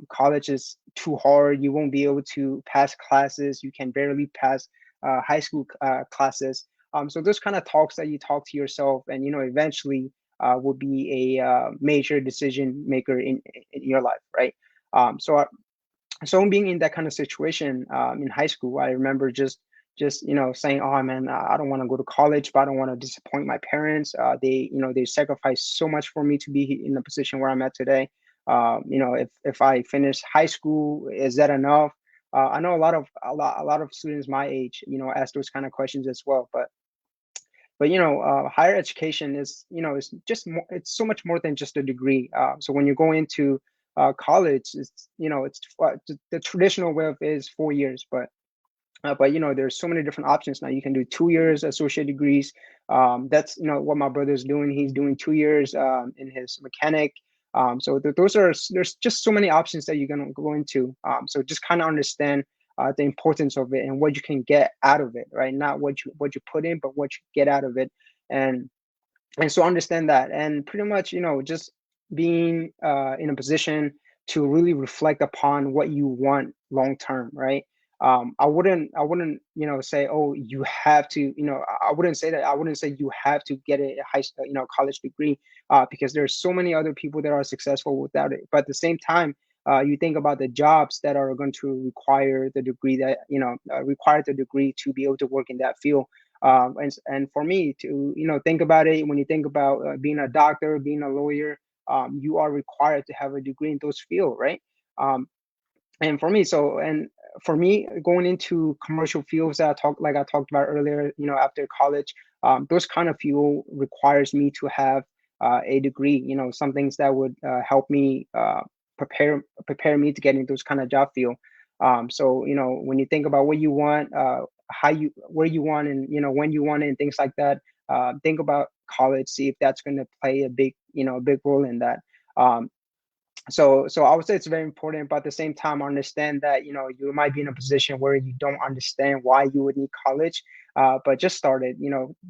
College is too hard. You won't be able to pass classes. You can barely pass high school classes." So those kind of talks that you talk to yourself, and eventually will be a major decision maker in your life, right? So being in that kind of situation in high school, I remember just saying, "Oh man, I don't want to go to college, but I don't want to disappoint my parents. They sacrificed so much for me to be in the position where I'm at today. If I finish high school, is that enough?" I know a lot of students my age, ask those kind of questions as well, but higher education is is just more, it's so much more than just a degree. So when you go into college, it's the traditional way of is 4 years, but But there's so many different options now. You can do 2 years associate degrees. That's what my brother's doing. He's doing 2 years in his mechanic. So there's just so many options that you're gonna go into. So just kind of understand the importance of it and what you can get out of it, right? Not what you put in, but what you get out of it. And so understand that, and pretty much just being in a position to really reflect upon what you want long term, right? I wouldn't say, oh, you have to, I wouldn't say that. I wouldn't say you have to get a college degree, because there's so many other people that are successful without it. But at the same time, you think about the jobs that are going to require the degree, that require the degree to be able to work in that field. And for me to think about it, when you think about being a doctor, being a lawyer, you are required to have a degree in those fields, right? And for me, going into commercial fields that I talked about earlier, after college, those kind of field requires me to have a degree, some things that would help me prepare me to get into those kind of job field. So when you think about what you want, where you want, and when you want it, and things like that, think about college, see if that's going to play a big role in that. So I would say it's very important, but at the same time, understand that you might be in a position where you don't understand why you would need college, but just start it.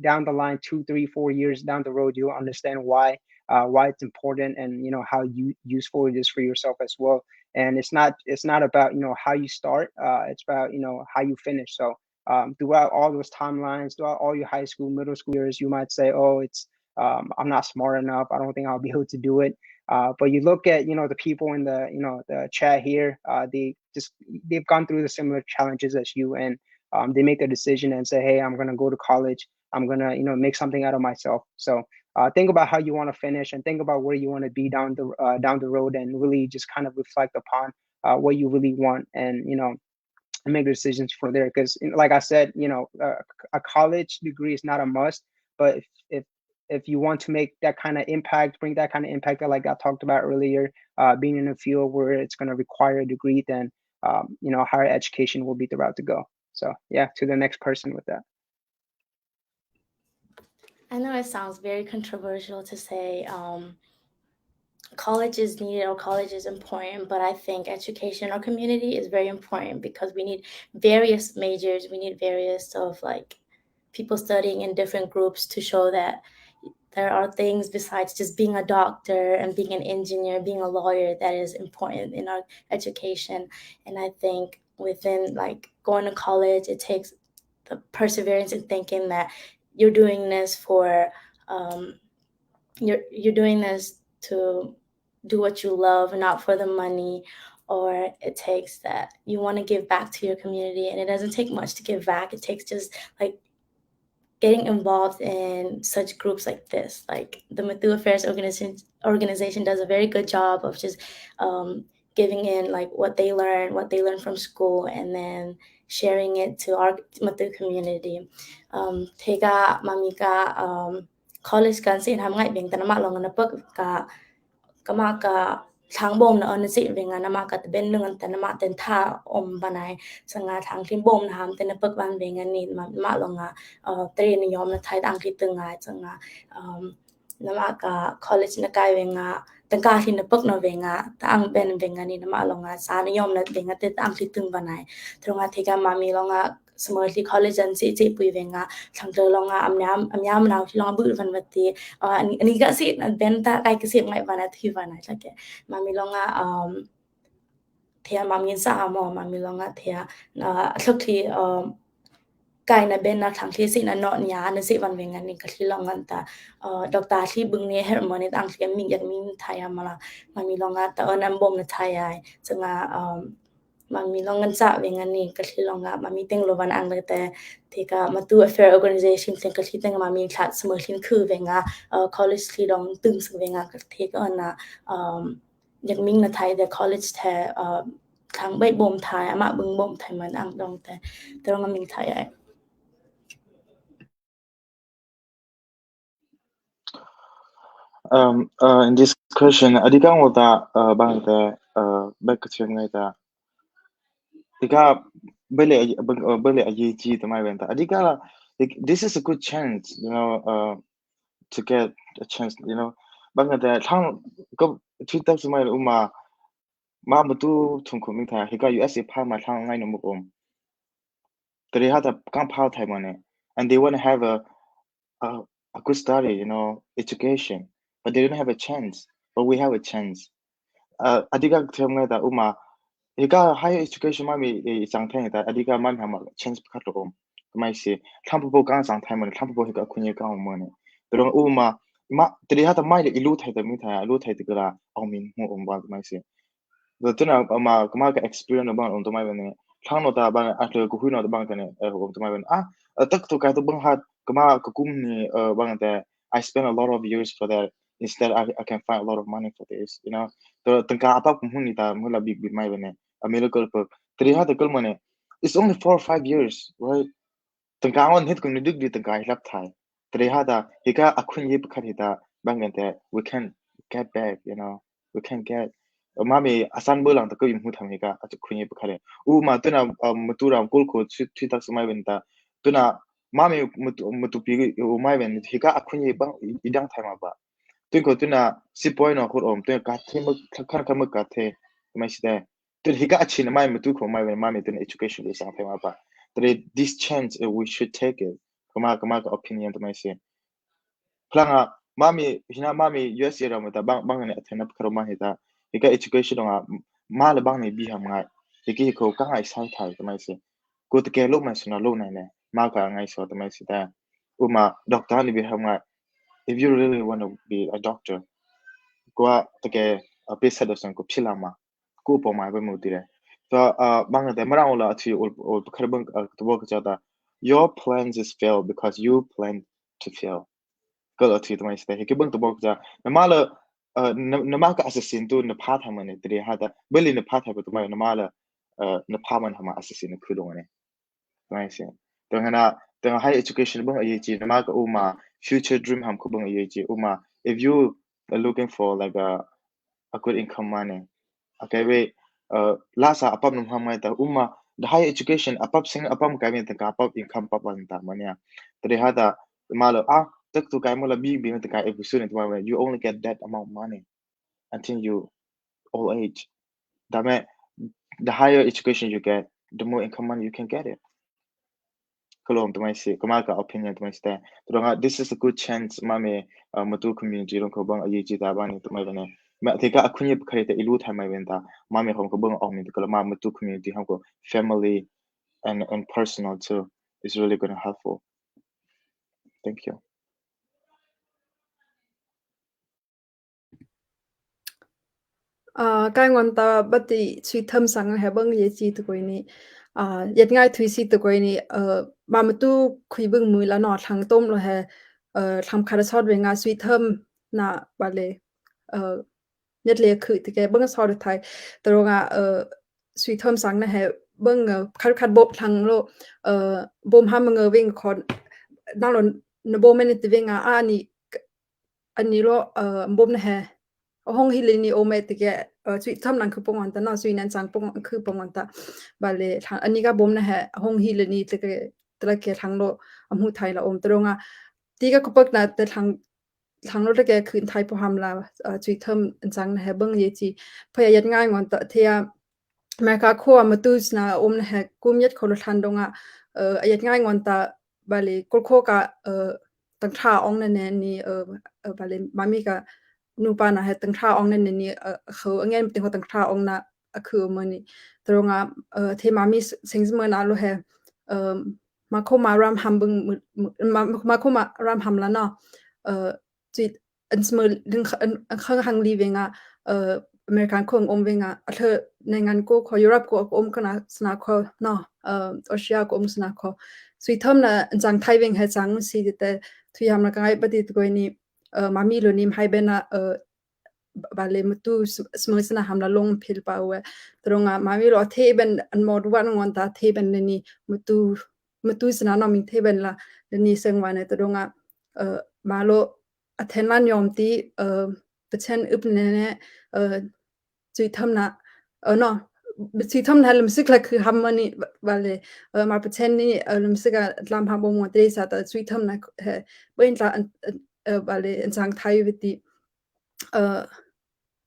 Down the line, 2, 3, 4 years down the road, you'll understand why it's important, and how useful it is for yourself as well. And it's not about how you start, it's about how you finish. So throughout all those timelines, throughout all your high school, middle school years, you might say, oh, it's I'm not smart enough, I don't think I'll be able to do it. But you look at the people in the chat here, they've gone through the similar challenges as you, and they make a decision and say, hey, I'm gonna go to college, I'm gonna make something out of myself. So think about how you want to finish, and think about where you want to be down the road, and really just kind of reflect upon what you really want, and make decisions from there. Because like I said, a college degree is not a must, but if you want to make that kind of impact, bring that kind of impact that like I talked about earlier, being in a field where it's going to require a degree, then higher education will be the route to go. So yeah, to the next person with that. I know it sounds very controversial to say college is needed or college is important, but I think education or community is very important, because we need various majors, we need various people studying in different groups to show that there are things besides just being a doctor and being an engineer, being a lawyer, that is important in our education. And I think within going to college, it takes the perseverance in thinking that you're doing this for you're doing this to do what you love, not for the money. Or it takes that you want to give back to your community, and it doesn't take much to give back. It takes just getting involved in such groups like this. Like the Matu Affairs organization does a very good job of just giving in what they learn from school, and then sharing it to our Matu community. Tega mamika college kan sin ham ngai beng tanama long na pek ka kama ka thang bom na on si venga nama ka ben nung tan nama ten tha om banai sanga thang tin bom na ham ten pek ban venga ni ma longa tre ni yom na thai dang ki tunga sanga nama ka college na kai venga tangka hin na pek no venga tang ben venga ni nama longa sa ni yom na venga te tang ki tung banai tronga thega mami longa Smallly college and say puivenga sangter longa amyam now long bu van vati ani ga sit and benta kai ke sit ngai vana thi vana like mami longa thea mami sa mo mami longa thea thokli kai na ben na thangli sit na no nya na sit van venga ni kathli longa ta doctor thi bung ne harmony tang thi mi yak mi thaya mala mami longa ta onam bom na thaya changa mami longan sa venga ni kathli longa mami teng lovan ang te teka Matu Affair organization teng kathli teng mami thlat smurlin khu venga college thi dong tung su venga theka na yak ming na thai the college the thang bai bom thai ama bung bom thai man ang dong te terong ming thai ai. In this question, adikang wata bang the back to ngai ta tika bele aye ji to my venta adika this is a good chance to get a chance banga da thang ko twitter to my ma mutu thum ko mi tha hika USA pha ma thang ngai no mo they had a compound time on it and they want to have a good study education but they don't have a chance but we have a chance adiga themnga da hika higher education ma mi chang thang da adiga man ha ma chance khat lo mai se thampo ka sang thai man thampo hika khunye ka mo ne pero ma they had a mai ilu thai da mi tha ilu thai da min mo ba mai se tuna ma ka experience about on my bane thang no ta ba atlo ku hu no ba ka ne on my bane tak to ka to bang hat kama ka kum ni bang ta I spent a lot of years for that instead I can find a lot of money for this to tangka apa kum hu ni ta mula big my bane a miracle per tri ha ta kal mane it's only 4 or 5 years right tangka on hit kum ni dig di tangka lap thai tri ha da hika akhun ye pakhat hita bang ta we can get back we can get mami asan bolang ta ko im hu tham hika ach khunye pakhare ma tuna muturam kolko thi tak samai benta tuna mami mutu pi mai ben hika akhunye bang idang thaima ba tun tuna si point no khur om tun ka the mak khar khar mak ka the mai sida tun hika achin mai mutu ko mai ben mami tun education is sang thaima ba this chance we should take it kama opinion to mai se planga mami hina mami USA ra mata bang ne athena kharo ma hita hika education nga ma le bang ne bi ham nga hiki ko ka ngai sai thai to mai se ko te ke lo ma sna lo nai ne ma ka ngai so to mai se ta doctor ni bi ham nga if you really want to be a doctor ko te ke pe sa do san ko phila ma ko po ma ba mu ti re so bang de mara ola athi ol khar bang to bo ka cha your plans is fail because you plan to failก็ที่ตัวมันสิแต่เก็บเบิ่งตัวบอกจะน้ำมาละน้ำมาก็ assassin ตัวน้ำพาทำมันเนี่ยแต่ฮะแต่เบลลี่น้ำพาทำตัวมันน้ำมาละน้ำพามันทำมา assassin คือตรงนี้ตัวมันสิตัวhigh education เบิ่งไอ้จีน้ำมาก็future dream ทำคือเบิ่งไอ้จีif you are looking for like a good income money okay we lasa apap nung hamai ta the high education apap sing apam kai men ta apap income pap wan ta maniaแต่ฮะแต่มาละtak to kai mola bi ta kai episode to you only get that amount of money until you old age that the higher education you get the more income money you can get it kolom to my say kama ka opinion to my stay to this is a good chance mame matu community ron ko bang ayi ji ta ba ni to my bane ma te ka akhunye khare te ilu thai mai benta mame hom ko bang ong ni to ma matu community hom ko family and personal too is really going to helpful thank you cái ngón ta bắt đi suy thâm sang hay bưng gì gì tụi này yết ngay thủy sĩ tụi này mà tu khui bưng mùi là nọ thằng tôm rồi hay thằng khá là sót về ngay suy thâm na bà lệ nhất là khử thì cái bưng sót được thay rồi ngà suy thâm sang này hay bưng khát bột thằng lo bom ham ngờ vinh còn nó là nó bom mình thì vinh anh lo bom này hay hong hilini ome tike sui tham nang khupong anta na sui nan chang pong khupong anta bale thang ani ga bom na ha hong hilini tike trake thang lo amu thai la om tronga tiga kupak na te thang lo tike khun thai po ham la sui tham chang na ha bang ye chi phaya yat ngai ngon ta thea ma ka kho ma tu na om na ha kum yat kholo than donga ayat ngai ngon ta bale kol kho ka tang tha ong na ne ni bale mami ka nupa na he tang tha ong na ni kho angen ting ho tang tha ong na akhu mani tronga the mami singzma na lo he ma kho ma ram ham bung ma kho ma ram ham la na chi an smol ding khang hang li venga American khong om venga athe nengan ko kho Europe ko om kana sna kho na Austria ko om sna kho sui thom na jang thai veng he chang si te thui ham na kai pati ko ni mami lo nim hai bena bale mutu smosna hamla long phil pa we tronga mami lo the ben an mod wan ngon ta the ben ni mutu sna no min the ben la ni sengwa ne tronga malo athenlan yom ti pachen up ne ne chui thamna no بتسيتهم هلا مسكلا كهمني بالي ما بتهني مسكا لام هم بوم تريسا تسويتهم نك وين لا بالي إنسان تاي بدي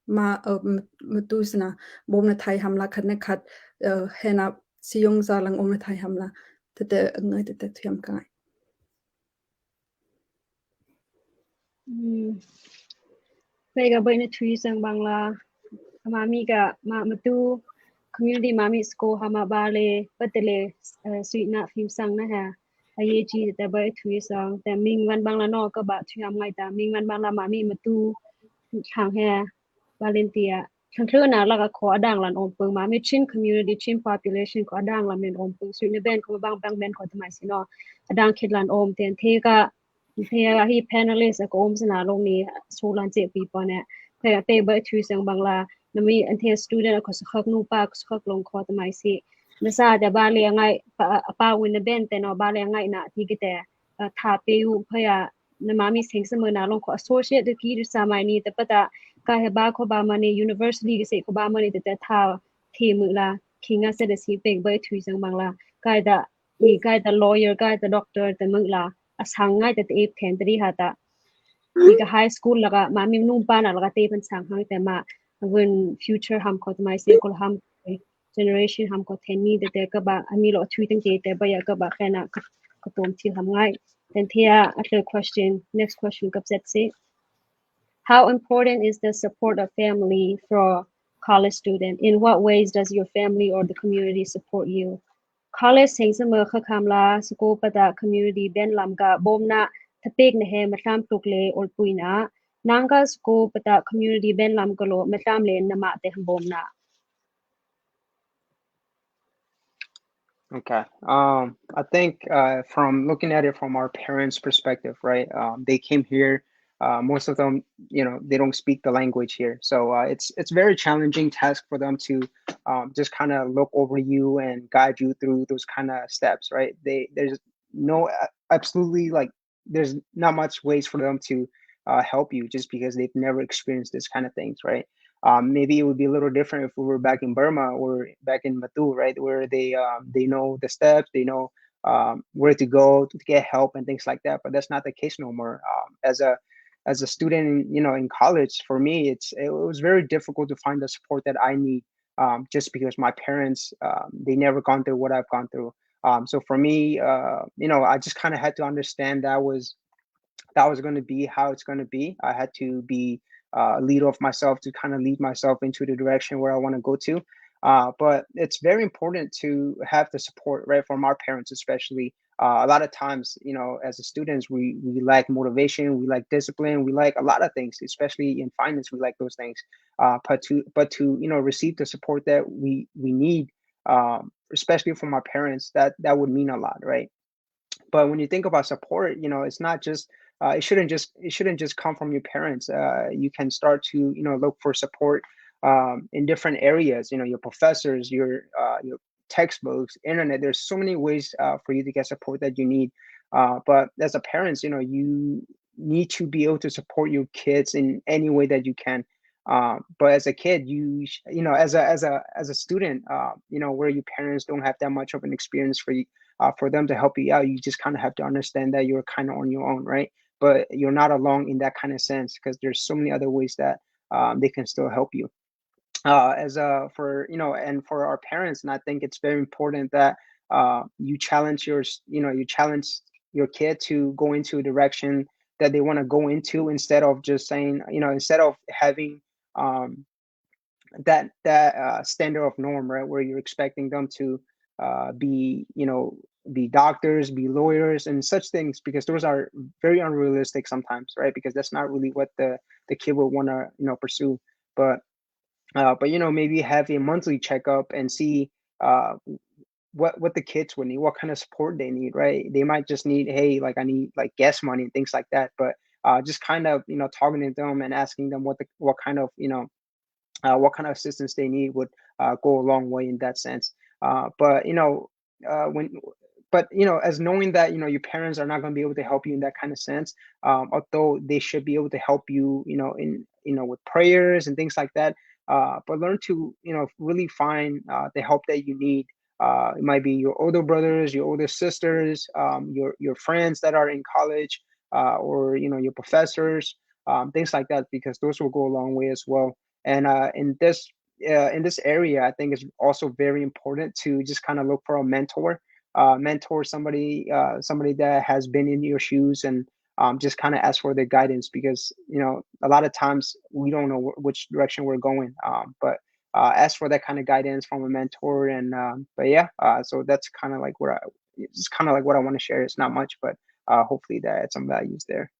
ما متوسنا بوم نتاي هملا كنا كات هنا سيون زالان أم نتاي هملا تت نعي تت تيام كاي Pega boy na three sang bangla mami ka matu community mami school hama bale patele sweet na film sang na ha aye ji ta boy three sang ta ming wan bangla no ka ba three am ngai ta ming wan bangla mami matu thang ha Valentia thang thlu na la ka kho adang lan om pung mami chin community chin population ko adang lan men om pung sweet na ben ko bang ben ko ta mai sino adang khit lan om ten the ka Here he panelist ko om sana long ni so lan che people ne pe pe ba thu sang bangla nami anthe student ko khak nu pa ko khak long kho ta mai si na sa da ba le ngai pa win ben te no ba le ngai na ti ke te tha pe u phaya na mami sing sa na long ko associate de ki sa mai ni te pata ka he ba ko ba mani university ke se ko ba mani te tha thi mu la kinga se de si pe ba thu sang bangla kai da lawyer kai da doctor te mu la asangai te ip then tri hata ika high school laga mami num pa na laga te pan sang hang te ma when future ham ko mai se kol ham generation ham ko then ni de te ka ba ami lo thui tang te ba ya ka ba khana ka tom thi ham ngai then thia after question next question kap set se how important is the support of family for college student in what ways does your family or the community support you college sing sama kha khamla school pada community ben lamga bomna thapek na he matlam tukle or puina nanga school pada community ben lam kalo matlam le nama te bomna Okay. I think from looking at it from our parents' perspective, right? They came here. Most of them, they don't speak the language here, so it's very challenging task for them to just kind of look over you and guide you through those kind of steps, right? There's no absolutely like there's not much ways for them to help you just because they've never experienced this kind of things, right? Maybe it would be a little different if we were back in Burma or back in Matu, right, where they know the steps, they know where to go to get help and things like that. But that's not the case no more. As a student, in college, for me, it was very difficult to find the support that I need, just because my parents they never gone through what I've gone through. So for me, I just kind of had to understand that was going to be how it's going to be. I had to be lead off myself to kind of lead myself into the direction where I want to go to. But it's very important to have the support, right, from our parents, especially. A lot of times, as a students, we lack motivation, we lack discipline, we like a lot of things, especially in finance, we like those things. But to receive the support that we need, especially from our parents, that would mean a lot, right? But when you think about support, it's not just it shouldn't just come from your parents. You can start to look for support in different areas. Your professors, your textbooks, internet. There's so many ways for you to get support that you need. But as a parents, you need to be able to support your kids in any way that you can. But as a kid, as a student, where your parents don't have that much of an experience for them to help you out, you just kind of have to understand that you're kind of on your own, right? But you're not alone in that kind of sense because there's so many other ways that they can still help you. As for and for our parents, and I think it's very important that you challenge your kid to go into a direction that they want to go into instead of just saying, instead of having um, that standard of norm, right, where you're expecting them to be doctors, be lawyers, and such things, because those are very unrealistic sometimes, right? Because that's not really what the kid would want to pursue. But maybe have a monthly checkup and see what the kids would need, what kind of support they need, right? They might just need, hey, like I need like gas money and things like that. But just kind of talking to them and asking them what kind of what kind of assistance they need would go a long way in that sense. But when but as knowing that your parents are not going to be able to help you in that kind of sense, although they should be able to help you in with prayers and things like that. but learn to, you know, really find the help that you need. It might be your older brothers, your older sisters, your friends that are in college, or, you know, your professors, things like that, because those will go a long way as well. And in this area, I think it's also very important to just kind of look for a mentor, somebody that has been in your shoes, and just kind of ask for their guidance, because, you know, a lot of times we don't know which direction we're going, but ask for that kind of guidance from a mentor. And but yeah, so that's kind of like it's kind of like what I want to share. It's not much, but hopefully that adds some values there.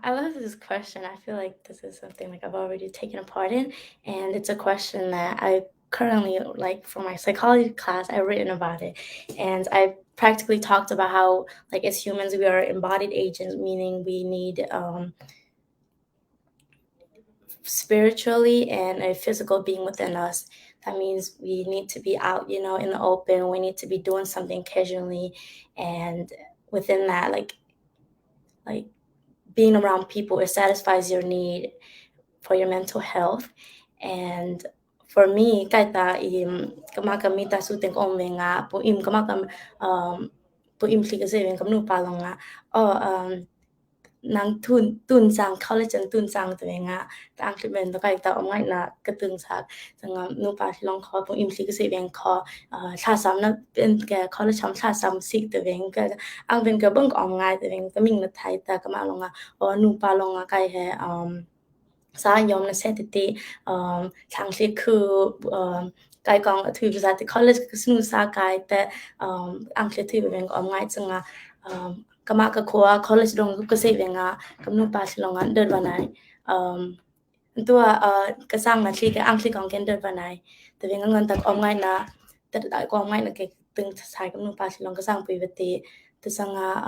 I love this question. I feel like this is something like I've already taken a part in, and it's a question that I currently, like for my psychology class, I've written about it, and I practically talked about how, like, as humans, we are embodied agents, meaning we need spiritually and a physical being within us. That means we need to be out, you know, in the open. We need to be doing something occasionally, and within that, like being around people, it satisfies your need for your mental health. And for me, kaita kamakamita suteng ome nga po im kamakam po im kasi kam nu palong nga nang tun sang college and tun sang to nga ta ang ben to kaita omngai na katung sak sanga nu pa long kho po im kasi ben kho sa sam na ben ke college sam sa sam sik to ben ka ang ben ka bang omngai to ben ka ming na thai ta ka ma long nga o nu pa long nga kai he sa yom na setiti sang si ku kai kong thu bisa ti college ka snu sa kai te ang se thu ben om ngai changa kama ka khoa college dong ka se venga kamnu pa silonga der banai tua ka sang na chi ka ang si kong ken der banai te venga ngon tak om ngai na te dai ko om ngai na ke tung sai kamnu pa silong ka sang pi veti te sanga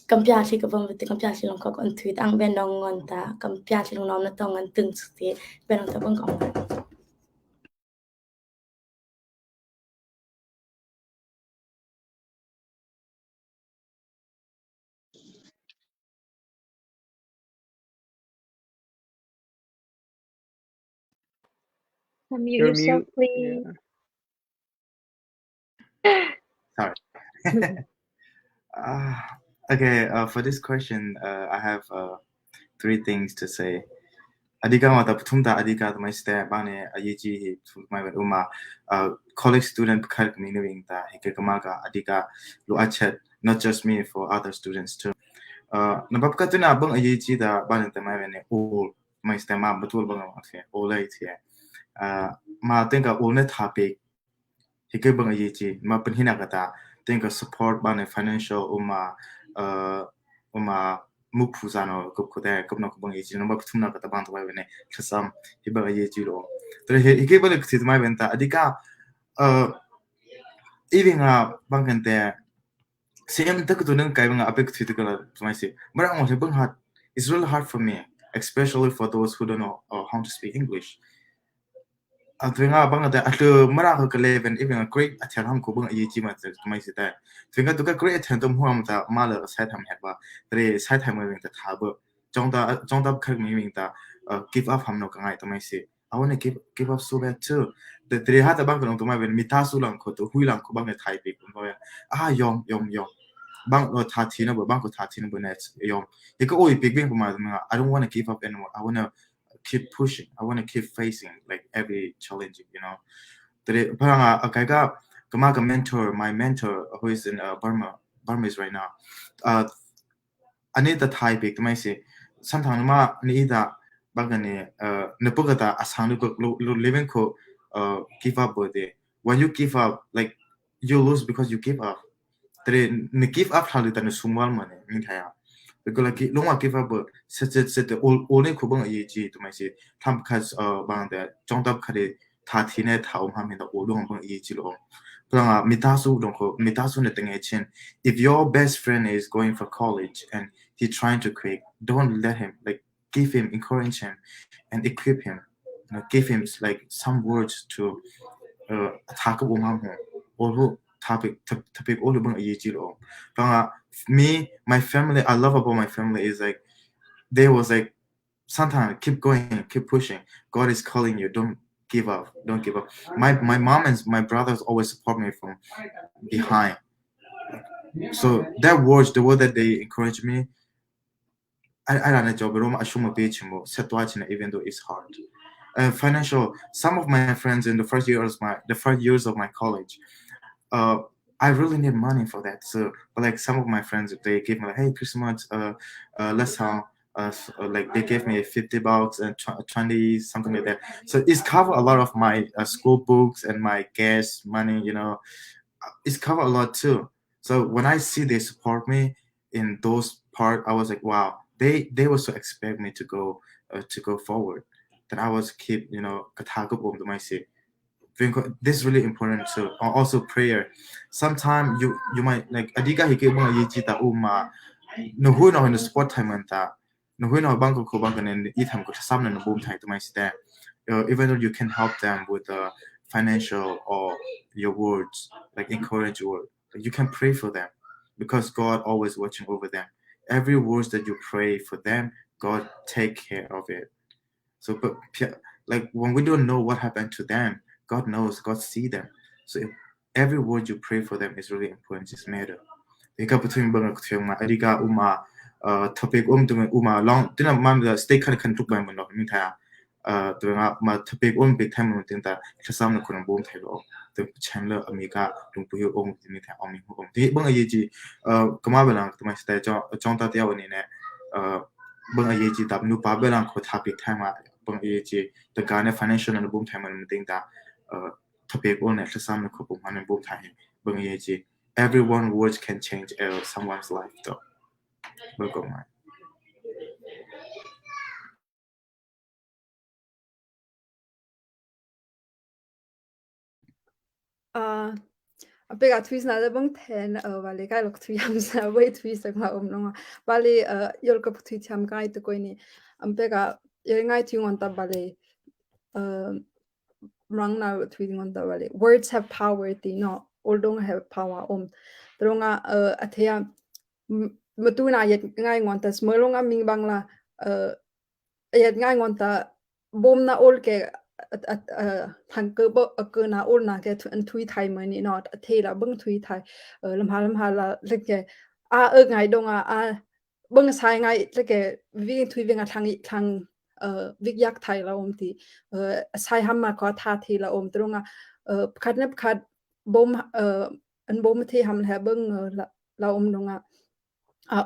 kampia si ka bang vete kampia si long ko kon tweet ang ben dong ngon ta kampia si long nom na tong ngan tung ti ben ta bang kong Unmute You're yourself, mute. please. Sorry. Okay, for this question, I have 3 things to say. Adika mata putumta adika to my step bane ayiji my uma college student bukar meaning ta hikamaga adika lo achet, not just me, for other students too. Nabab ka tuna bang ayiji da bane ta my bane all my step ma betul bang okay all right here. Ma tenka all net topic hike bang ayiji ma penhina kata tenka support bane financial uma mukpuzano kupkude kupno kubang yeji no baktumna kata bang tabai bene khasam hiba yeji ro to hike bale ksit mai benta adika even bang kante same tak to nang kai bang apek ksit kala tumai se marang mo bang hat. It's really hard for me, especially for those who don't know how to speak English. Twenga bang da atlo mara ka leven even a great attention ko bang yeji ma tumai se ta twenga to ka great attention huam ta mala sai tham heba tre sai tham weng ta thabo jongda khak mi wing ta give up ham no ka ngai tumai se I want to give up so bad too. The tre ha ta bang ko tumai wen mita su lang ko to hui lang ko bang thai pe ko yom bang no tha thi na bang ko tha thi na net yom ye ko oi big bang ma I don't want to give up anymore. I want to keep pushing. I want to keep facing like every challenge, you know. Today, parang akaga kamaga mentor, my mentor who is in Burma is right now. I need the Thai big to say sometimes ma need that bagane nepugata asanu ko living ko give up bode. When you give up, like you lose because you give up. Today, ne give up halu tanu sumwal mane mithaya. Because like long give up set only kubang yeji to my say tam kas bang the jong up kare ta tine ta ha me the long bang yeji lo planga mitasu don't ko mitasu ne teng chen. If your best friend is going for college and he's trying to quit, don't let him, like give him, encourage him and equip him, give him like some words to attack or topic all the me, my family, I love about my family is like they was like sometimes keep going, keep pushing. God is calling you. Don't give up. Don't give up. My mom and my brothers always support me from behind. So that words, the word that they encourage me, I don't know job, but I show my page even though it's hard. Financial. Some of my friends in the first years of my college, I really need money for that. So, but like some of my friends, they gave me like, hey, Christmas, let's have, like they gave me $50 and 20 something like that. So it's cover a lot of my school books and my gas money. You know, it's cover a lot too. So when I see they support me in those part, I was like, wow, they also expect me to go forward. That I was keep to myself. This is really important too. Also prayer. Sometimes you might like adiga hike mga yijita uma no hu no in the sport time anta no hu no bangko ko bangko nen itham ko samna no boom time to my stand. Even though you can help them with financial or your words, like encourage word, you can pray for them because God always watching over them. Every words that you pray for them, God take care of it. So, but like when we don't know what happened to them, God knows, God see them. So every word you pray for them is really important. It's matter. Ika between bang ma adika uma topic to uma long dina mam the stay kan tuk bang no mi tha to ma topic big time mun tin ta chasam na kun bom thelo to channel amika tung pu yo mi tha omi hu ti bang ye ji kama balang to my stay chong ta tia wani ne bang ye ji tap nu pa balang ko topic time ma bang ye ji the kind of financial and boom time mun tin ta topic on at some na ko bom han boom time bang ye ji everyone words can change someone's life though. Welcome, man. Apega twist na bang ten vale kai lok thui ham sa wei twist ma no vale yol ko thui cham kai to koi ni ampega ye ngai thui on ta vale rang na thui on ta vale words have power ti no all don't have power dronga athea matu na yet ngai ngon ta smolonga ming bangla yet ngai ngon ta bom na all ke thang cơ bo cơ na ol na ke thui thai mai ni not the la bang thui thai lam ha la le ke ngai dong bang sai ngai le ke vi thui vi nga thang vik yak thai la ti sai ham ma ko tha thi la tronga khat ne khat bom an bom thi ham ha bang la donga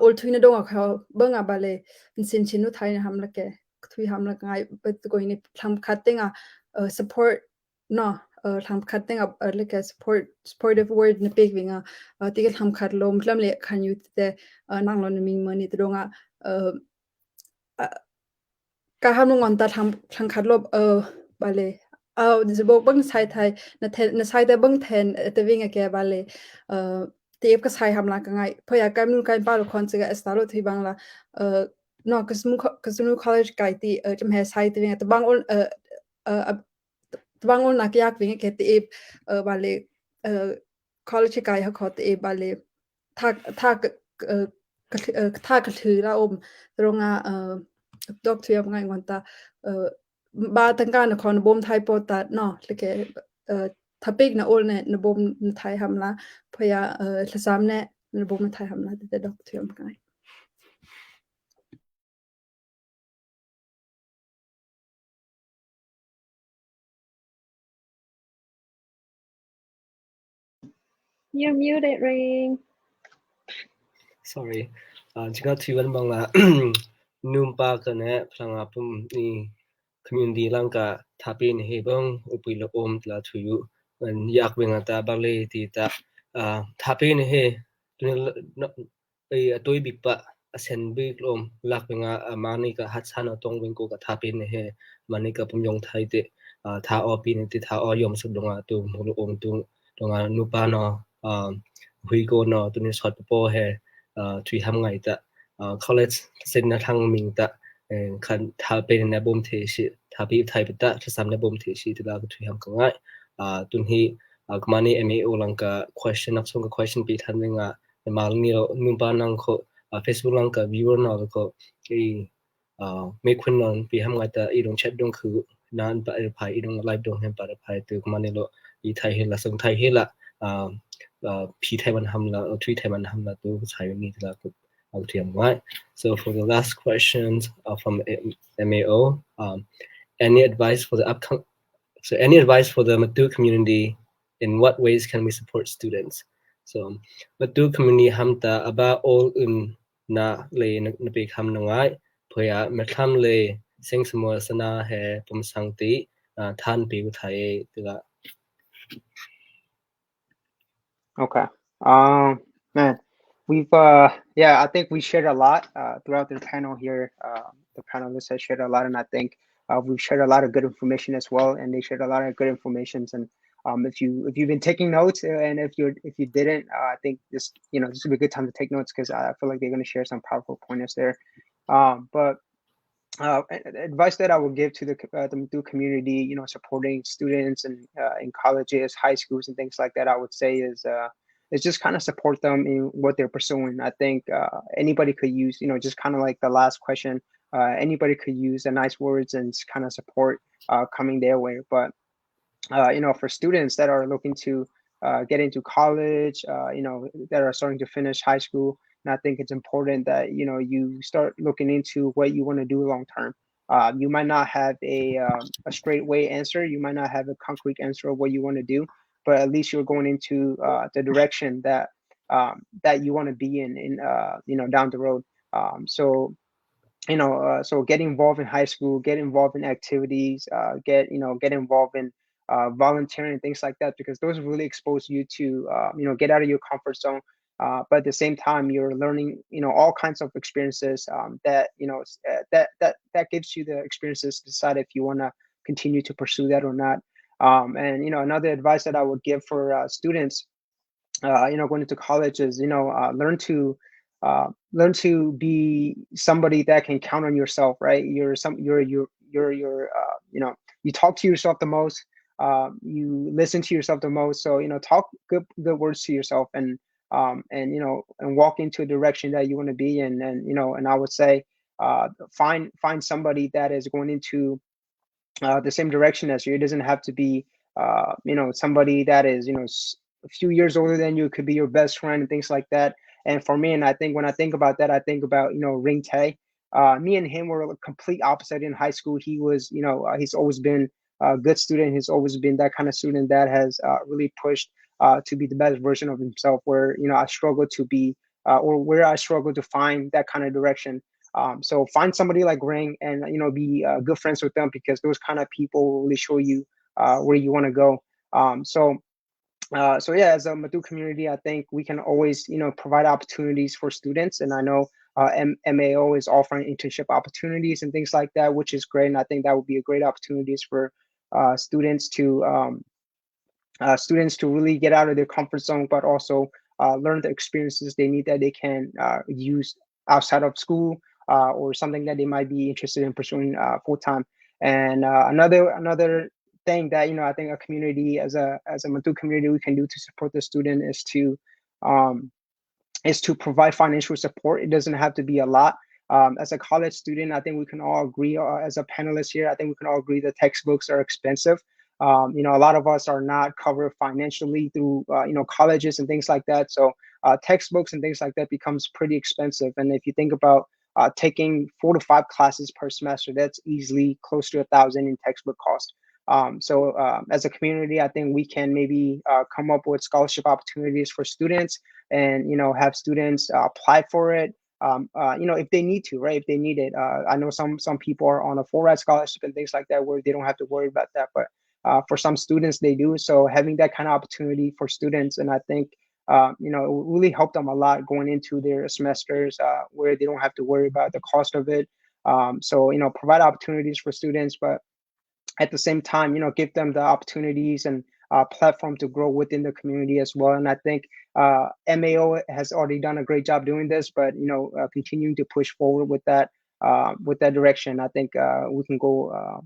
ol thui na donga kha bang bale sin chinu thai na ham la ke thui ham la ngai but going ni tham khatenga support no tham khatenga like a supportive word na big winga tiga tham khat lom tlam le khan yu te nang lon ming mani tronga ka ham ngon ta tham khat lob bale zibok bang sai thai na sai da bang then te winga ke bale te ka sai ham la ka ngai phoya kam nu kai pa lo khon chiga estalo thi bangla no kasmu college kai ti jam he sai te winga te bang on bang on na kyak winga ke te bale college kai ha khot e bale tha ka thu la ronga dok thu yam ngai ngon ta ba tangka na khon bom thai po ta no like topic na ol ne na bom na thai hamla phoya thasam ne na bom na thai hamla te dok thu yam ngai You're muted, Ring. Sorry. Jika tuan bangla numpa kena pelanga pum ni community langka tapi ni hebang upui lo tla tuyu dan yak bengata bale ti ta tapi ni he atoi bipa asen big lom lak benga mani ka hatsana tong bengko ka tapi ni he mani ka pumyong thai te tha opi ni ti tha o yom sudonga tu mulu tu donga nupa no hui go no tu ni sot po he tui ham ngai ta college sen na thang ming ta kan tha pe na bom the shi tha bi thai ta sam na bom the shi ta tui ham ka ngai tun hi kemani MAO langka question nak song question pi than nga mal ni lo numpa nang ko Facebook langka viewer na ko ki me khun non pi ham nga ta I dong chat dong khu nan pa pai I dong live dong hem pa pai tu kemani lo I thai he la song thai he la pi thai ban ham la three thai ban ham la tu chai ni la ko right. So for the last questions from MAO, any advice for the upcoming? So any advice for the Matu community? In what ways can we support students? So Matu community hamta aba all na le na be ham nangai phoya mekham le sing samo sana he pum sangti than pe uthai tila. Okay. Man, we've I think we shared a lot throughout the panel here. The panelists have shared a lot, and I think we've shared a lot of good information as well, and they shared a lot of good information. And if you've been taking notes, and if you didn't, I think this would be a good time to take notes, because I feel like they're going to share some powerful pointers there. But advice that I would give to the Matu community, supporting students and in colleges, high schools, and things like that, I would say is just kind of support them in what they're pursuing. I think anybody could use, just kind of like the last question, anybody could use the nice words and kind of support coming their way. But for students that are looking to get into college, that are starting to finish high school, and I think it's important that you start looking into what you want to do long term. You might not have a straightway answer. You might not have a concrete answer of what you want to do, but at least you're going into the direction that that you want to be in down the road. So get involved in high school, get involved in activities, get involved in volunteering and things like that, because those really expose you to get out of your comfort zone. But at the same time, you're learning all kinds of experiences that that gives you the experiences to decide if you want to continue to pursue that or not. And another advice that I would give for students going into college is learn to be somebody that can count on yourself, right? You're you talk to yourself the most, you listen to yourself the most, so talk good words to yourself, and walk into a direction that you want to be in. And I would say find somebody that is going into the same direction as you. It doesn't have to be somebody that is a few years older than you. It could be your best friend and things like that. And for me, and I think when I think about that, I think about Ring Tae. Me and him were a complete opposite in high school. He was he's always been a good student. He's always been that kind of student that has really pushed to be the best version of himself, where I struggle to be or where I struggle to find that kind of direction. So find somebody like Ring and be good friends with them, because those kind of people will really show you where you want to go. So yeah, as a Matu community, I think we can always provide opportunities for students, and I know MAO is offering internship opportunities and things like that, which is great. And I think that would be a great opportunities for students to really get out of their comfort zone, but also learn the experiences they need that they can use outside of school, or something that they might be interested in pursuing full time. And another thing that I think a community as a Matu community we can do to support the student is to provide financial support. It doesn't have to be a lot. As a college student, I think we can all agree, as a panelist here, I think we can all agree that textbooks are expensive. A lot of us are not covered financially through colleges and things like that. So textbooks and things like that becomes pretty expensive. And if you think about taking 4 to 5 classes per semester, that's easily close to $1,000 in textbook cost. So as a community, I think we can maybe come up with scholarship opportunities for students, and have students apply for it. If they need to, right? If they need it. I know some people are on a full-ride scholarship and things like that, where they don't have to worry about that. But for some students, they do. So having that kind of opportunity for students, and I think it will really help them a lot going into their semesters, where they don't have to worry about the cost of it. So provide opportunities for students, but at the same time, give them the opportunities and platform to grow within the community as well. And I think MAO has already done a great job doing this, but continuing to push forward with that direction, I think we can go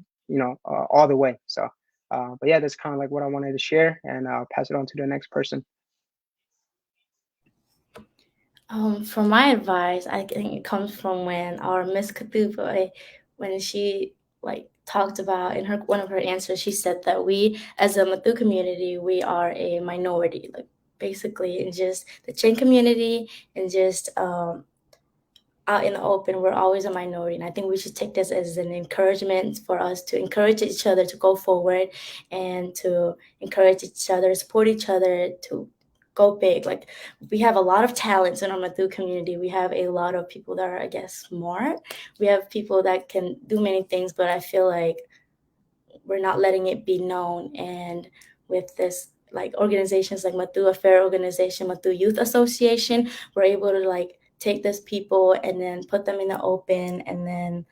all the way. So But yeah, that's kind of like what I wanted to share, and I'll pass it on to the next person. For my advice, I think it comes from when our Miss Katuba, when she like talked about in one of her answers, she said that we, as a Matu community, we are a minority, like basically in just the Chin community and just out in the open, we're always a minority. And I think we should take this as an encouragement for us to encourage each other to go forward and to encourage each other, support each other to go big. Like, we have a lot of talents in our Matu community. We have a lot of people that are, I guess, smart. We have people that can do many things, but I feel like we're not letting it be known. And with this, like, organizations like Matu Affair Organization, Matu Youth Association, we're able to like take these people and then put them in the open and then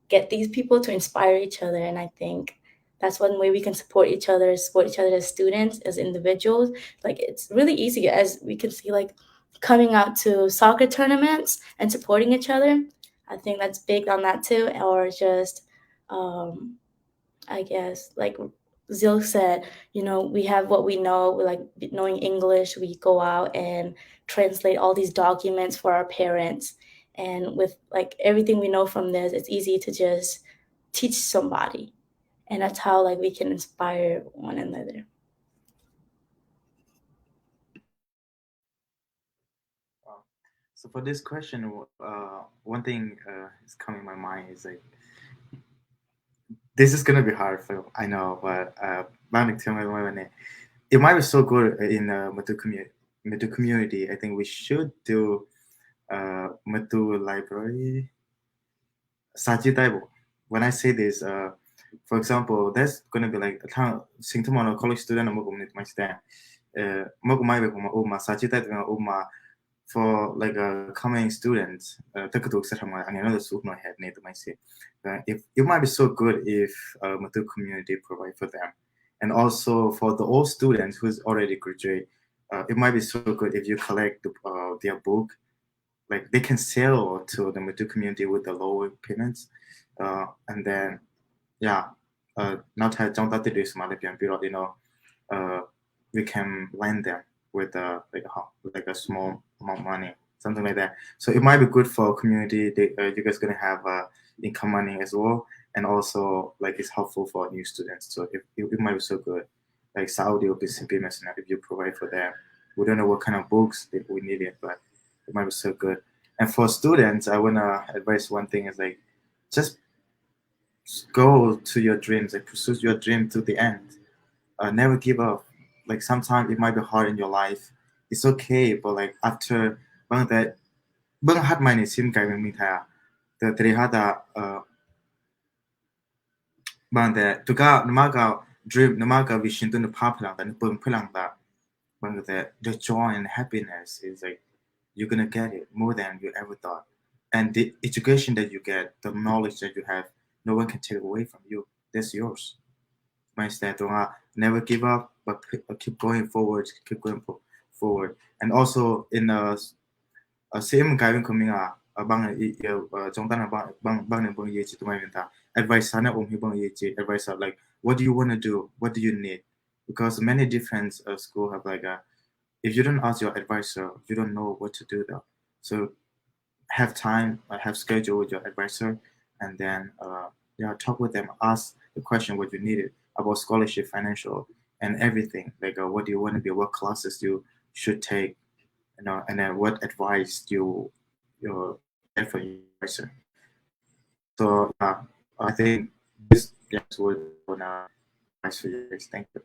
get these people to inspire each other. And I think that's one way we can support each other as students, as individuals. Like, it's really easy, as we can see, like coming out to soccer tournaments and supporting each other. I think that's big on that too. Or just I guess, like Zil said, we have what we know, we like knowing English. We go out and translate all these documents for our parents. And with like everything we know from this, it's easy to just teach somebody. And that's how like we can inspire one another. So for this question, one thing is coming in my mind is like, this is gonna be hard for I know, but it might be so good in Matu community. I think we should do Matu library. When I say this, for example, that's gonna be like a town Singtamon college student for like a coming student, if it might be so good if Matu community provide for them, and also for the old students who's already graduate, it might be so good if you collect their book, like they can sell to the Matu community with the lower payments, and then not have don't do this we can lend them with like a small amount of money, something like that. So it might be good for community. You guys gonna have income money as well, and also like it's helpful for new students. So it might be so good. Like Saudi will be simply mercenary if you provide for them. We don't know what kind of books that we needed, but it might be so good. And for students, I wanna advise one thing is like just go to your dreams, like pursue your dream to the end. Never give up. Like sometimes it might be hard in your life. It's okay, but like after that, hard money sim kai mi tha. The trihada that tuka namaga dream namaga vision to the papalang and pelang that the joy and happiness is like you're gonna get it more than you ever thought. And the education that you get, the knowledge that you have, no one can take away from you. That's yours. Never give up, but keep going forward, and also in same guy coming bang advice advice like what do you want to do, what do you need, because many different school have like if you don't ask your advisor, you don't know what to do though. So have time, have schedule with your advisor, and then talk with them, ask the question what you needed about scholarship, financial, and everything. Like what do you want to be, what classes you should take, and then what advice you get for your advisor. So I think this would advice for you guys. Thank you.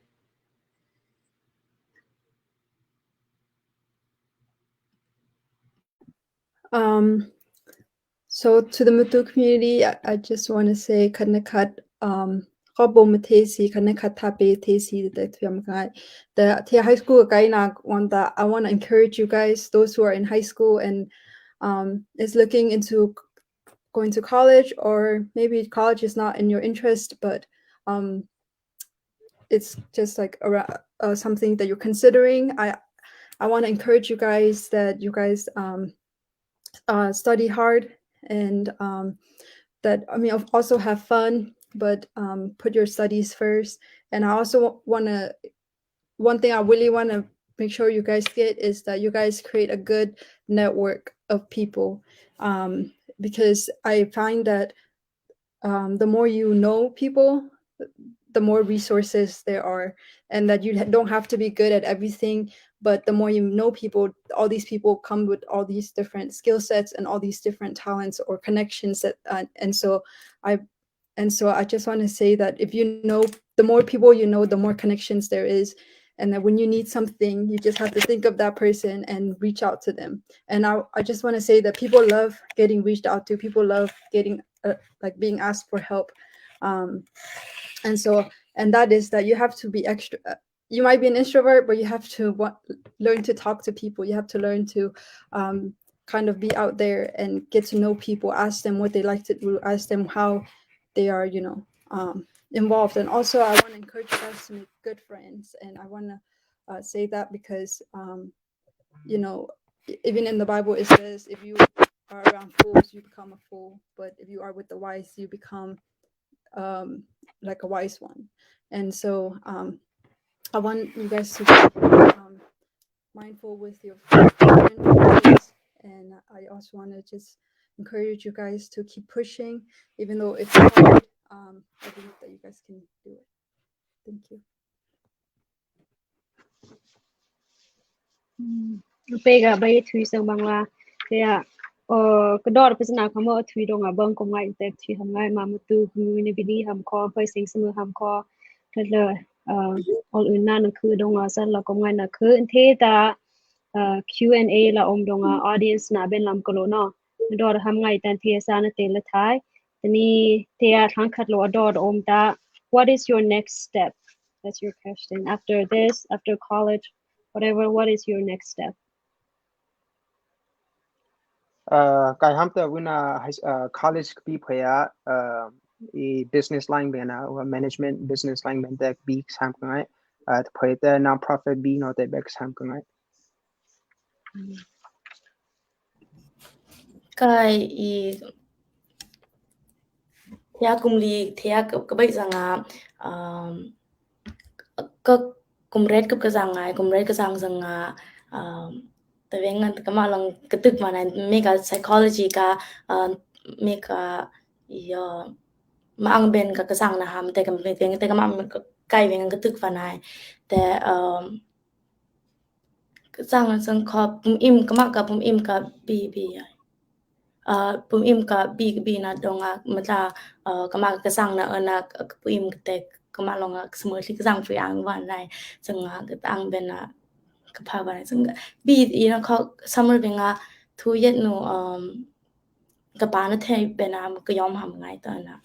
So to the Matu community, I just want to say kanakat Robo Matesi, Kanakatape Tesi, the high school guy wanda. I want to encourage you guys, those who are in high school and is looking into going to college, or maybe college is not in your interest, but it's just like something that you're considering. I want to encourage you guys that you guys study hard, and that also have fun, but put your studies first. And I also one thing I really want to make sure you guys get is that you guys create a good network of people, because I find that the more you know people, the more resources there are, and that you don't have to be good at everything, but the more you know people, all these people come with all these different skill sets and all these different talents or connections that and so I just want to say that if you know, the more people you know, the more connections there is, and that when you need something, you just have to think of that person and reach out to them. And I just want to say that people love getting reached out to. People love getting like being asked for help. And that is that you have to be extra. You might be an introvert, but you have to learn to talk to people. You have to learn to kind of be out there and get to know people. Ask them what they like to do. Ask them how they are, involved. And also, I want to encourage you guys to make good friends. And I want to say that because, even in the Bible, it says if you are around fools, you become a fool. But if you are with the wise, you become like a wise one. And so I want you guys to be mindful with your friends, and I also want to just encourage you guys to keep pushing, even though it's hard. I believe that you guys can do it. Thank you. Pega bay thui sang bangla kaya kedor pesna kamo thui dong abang ko ngai tek thui ham ngai ma Matu ni bini ham ko pai sing samu ham ko kala all unna na khu dong san la ko ngai na khu the ta Q&A la dong audience na ben lam ko lo no dor ham ngai tan thia sa na te la thai ni thea thang khat lo dor ta what is your next step? That's your question. After this, after college, whatever, what is your next step? Kai hamta wina college bi phaya business line bena or management business line ben tek bi sam kangai phaya the non-profit bi no te back sam kangai. Kai i thea kumli thea ka bai zanga ka kumret ka zanga kumret ka zanga tawengan kamalang ketuk mana mega psychology ka mega yo maang ben ka kasang na ham te kam te kam kai wen ketuk vanai te kasang sang kho pum im kama ka pum im ka bi pum im ka bi na donga mata kama kasang na na pum im te kama longa semua si kasang fi ang van nai sanga ka ang ben na kapha van sanga bi kho summer benga thu yet no ka pa na the ben na ka yom ham ngai ta na.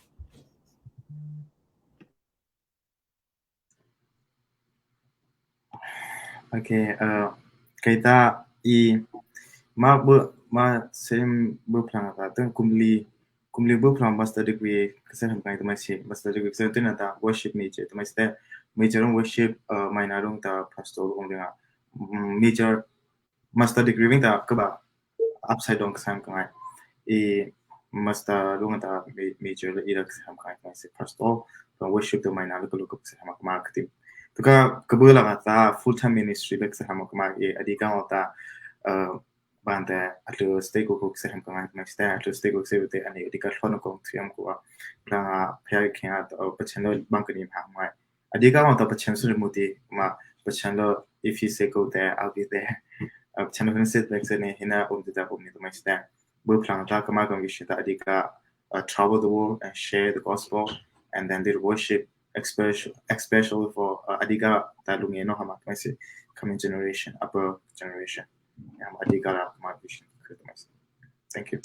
Okay, kaita ma same plan ta tung kumli master degree kasan ham kai ta masi master degree kasan tin ta worship major ta masi major on worship minor on ta pastoral on denga major master degree wing ta kaba upside down kasan kai master on ta major ira kasan kai masi pastoral worship to minor ko ko kasan marketing tuka kabula ta full time ministry lek sa hamak ma adika ota bande atlo stego ko sa ham kamai ma sta atlo stego se bete ani adika hono ko thiam ko la phya kya to pachano bankani ha ma adika ota pachan su muti ma pachano if you say go there I'll be there pachano kan sit lek ne hina umta ko ni to ma sta bu plan ta kama kan wish ta adika travel the world and share the gospel and then did worship especially for adiga talungi no hama kasi coming generation upper generation adiga la my vision. Thank you.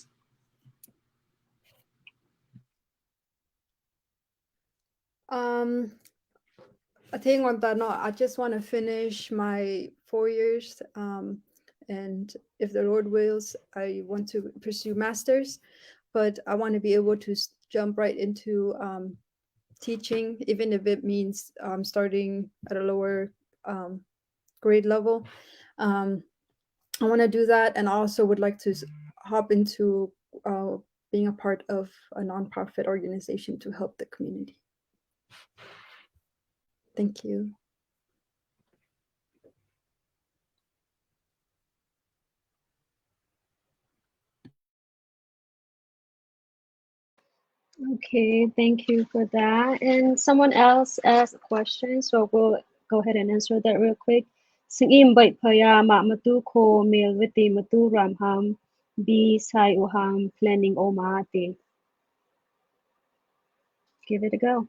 I think on that note, I just want to finish my 4 years, and if the Lord wills, I want to pursue masters, but I want to be able to jump right into teaching, even if it means starting at a lower grade level. I want to do that, and I also would like to hop into being a part of a nonprofit organization to help the community. Thank you. Okay, thank you for that. And someone else asked a question, so we'll go ahead and answer that real quick. Singim bait paya ma matu ko mil witi matu ramham bi sai uham planning o maati. Give it a go.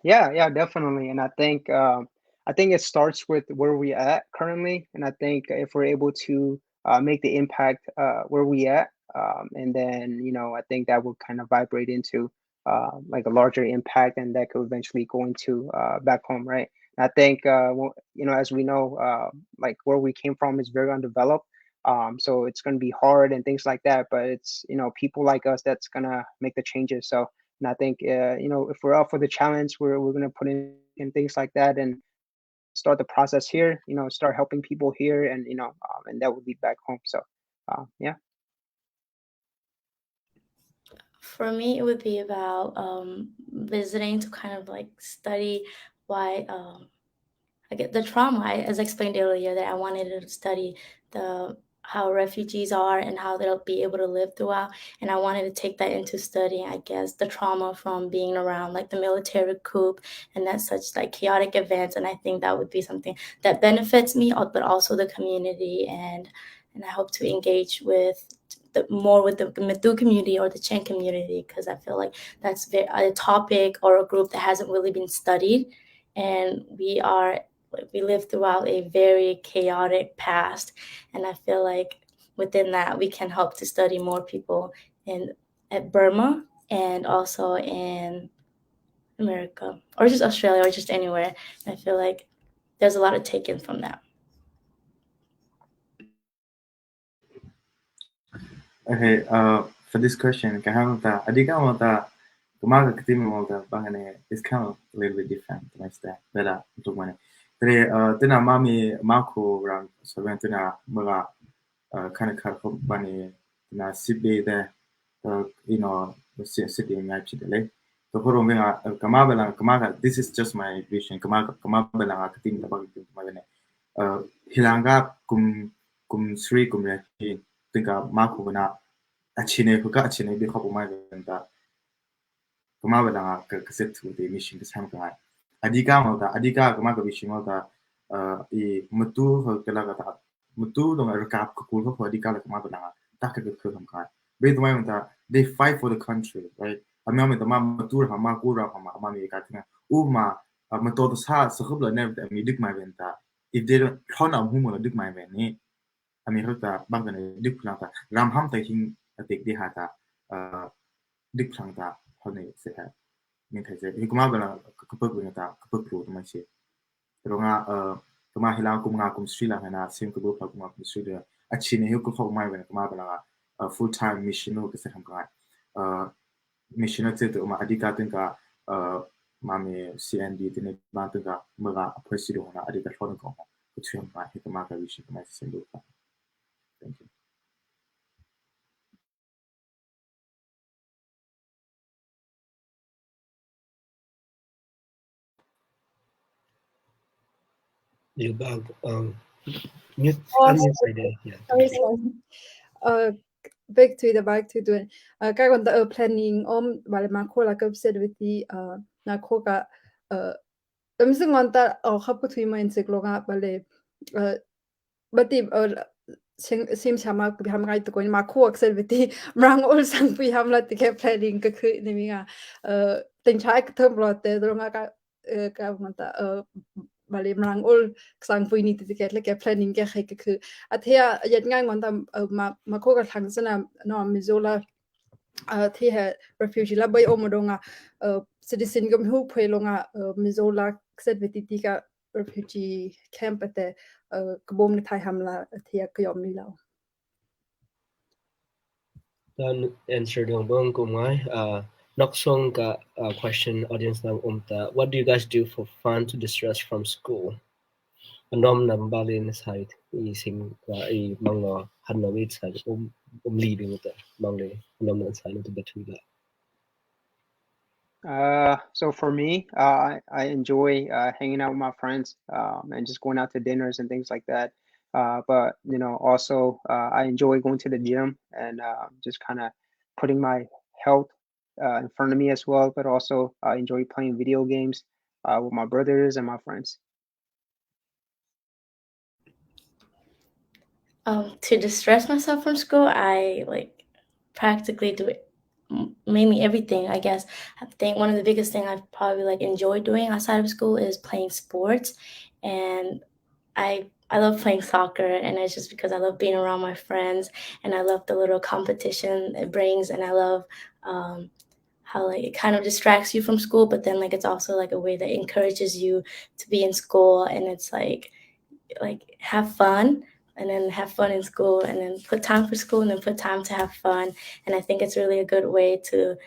Yeah, definitely. And I think it starts with where we at currently. And I think if we're able to make the impact where we at, and then I think that will kind of vibrate into like a larger impact, and that could eventually go into back home, right? And I think as we know, like where we came from is very undeveloped. So it's going to be hard and things like that. But it's people like us that's gonna make the changes. So. And I think, if we're up for the challenge, we're going to put in things like that and start the process here, start helping people here, and, and that will lead back home. So, yeah. For me, it would be about visiting to kind of like study why I get the trauma. As I explained earlier, that I wanted to study how refugees are and how they'll be able to live throughout. And I wanted to take that into studying, I guess, the trauma from being around like the military coup and that such like chaotic events. And I think that would be something that benefits me, but also the community. And I hope to engage with more with the Matu community or the Chen community, because I feel like that's a topic or a group that hasn't really been studied. And we live throughout a very chaotic past, and I feel like within that we can help to study more people at Burma and also in America or just Australia or just anywhere. And I feel like there's a lot of taken from that. Okay, for this question, it's kind of a little bit different like that. Tena mami mako ram saben tena maga kind of cut bani na sibe there the city in actually the horomenga kamaga this is just my vision kamaga akating tabag magane hilanga kum sri kum yaki tinka mako na achine bi khabu mai da kamaga ka set to the mission the sam ka adika kamaga vision da I matu kala ta matu dong rakap ko ko adika la kamaga ta ka ko ka they fight for the country, right? Amami the matur hama kura hama amami katina uma mato sa sakubla never me dik my venta if they don't hona humo dik my veni ami hota bangane dik planta ram ham ta hin atik di hata dik planta hone se ha min thai hikuma bana kapuk bunata kapuk pro ma se ronga kama hila kum sri la hana sim ko pa kum sri la achine hu ko fa mai vena kama bana full time mission ko se ham ka mission to ma adika tinka mami CND tine ma tinka maga appreciate hona adika thon ko ko chim ma hikama ka wish ma se ndo ka thank you You bug mute unmute by day. Yeah. Back to doing cái còn the planning vale mà cô là cấp set with the na cô cả tấm sinh ngon ta khắp cái thủy mình dịch longa vale but the sim sama ku ham ngai to ko ma cô set with the rang all sang pi ham la the planning cái khứ ni minga tình trái cái thơm lọt te longa cái ngon ta vale rang all sang pi ni the cái planning cái khai cái khứ athia yet ngai ngon ta ma cô cái thang sana no mizola thi ha refugee la bay omodonga citizen gam hu phwelonga mizola set veti ka refugee camp ate kbom ni thai hamla thia kyom ni law Then answer dong bong kumai nok song ka question audience nang umta what do you guys do for fun to distress from school nom nam balin side I sing I mango hanawit side leading with the mangli nom nam side to between. So for me, I enjoy hanging out with my friends and just going out to dinners and things like that. But you know, also I enjoy going to the gym and just kind of putting my health in front of me as well. But also I enjoy playing video games with my brothers and my friends. To distress myself from school, I like practically do it mainly everything. I guess I think one of the biggest thing I've probably like enjoyed doing outside of school is playing sports, and I love playing soccer, and it's just because I love being around my friends, and I love the little competition it brings, and I love how like it kind of distracts you from school, but then like it's also like a way that encourages you to be in school, and it's like have fun, and then have fun in school, and then put time for school, and then put time to have fun. And I think it's really a good way to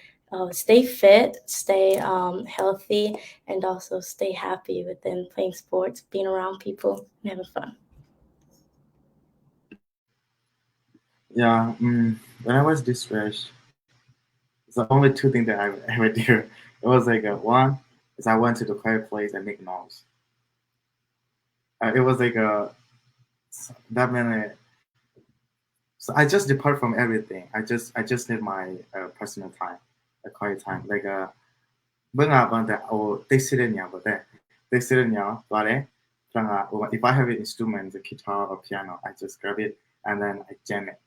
stay fit, stay healthy, and also stay happy within playing sports, being around people, and having fun. Yeah, when I was distressed, it's the only two things that I ever do. It was like one is I went to the quiet place and make noise. It was like that many. So I just depart from everything. I just need my personal time, a quiet time. Like bên là bằng that or they sit in nhà but there they sit in nhà và đấy if I have an instrument, the guitar or piano, I just grab it and then I jam it.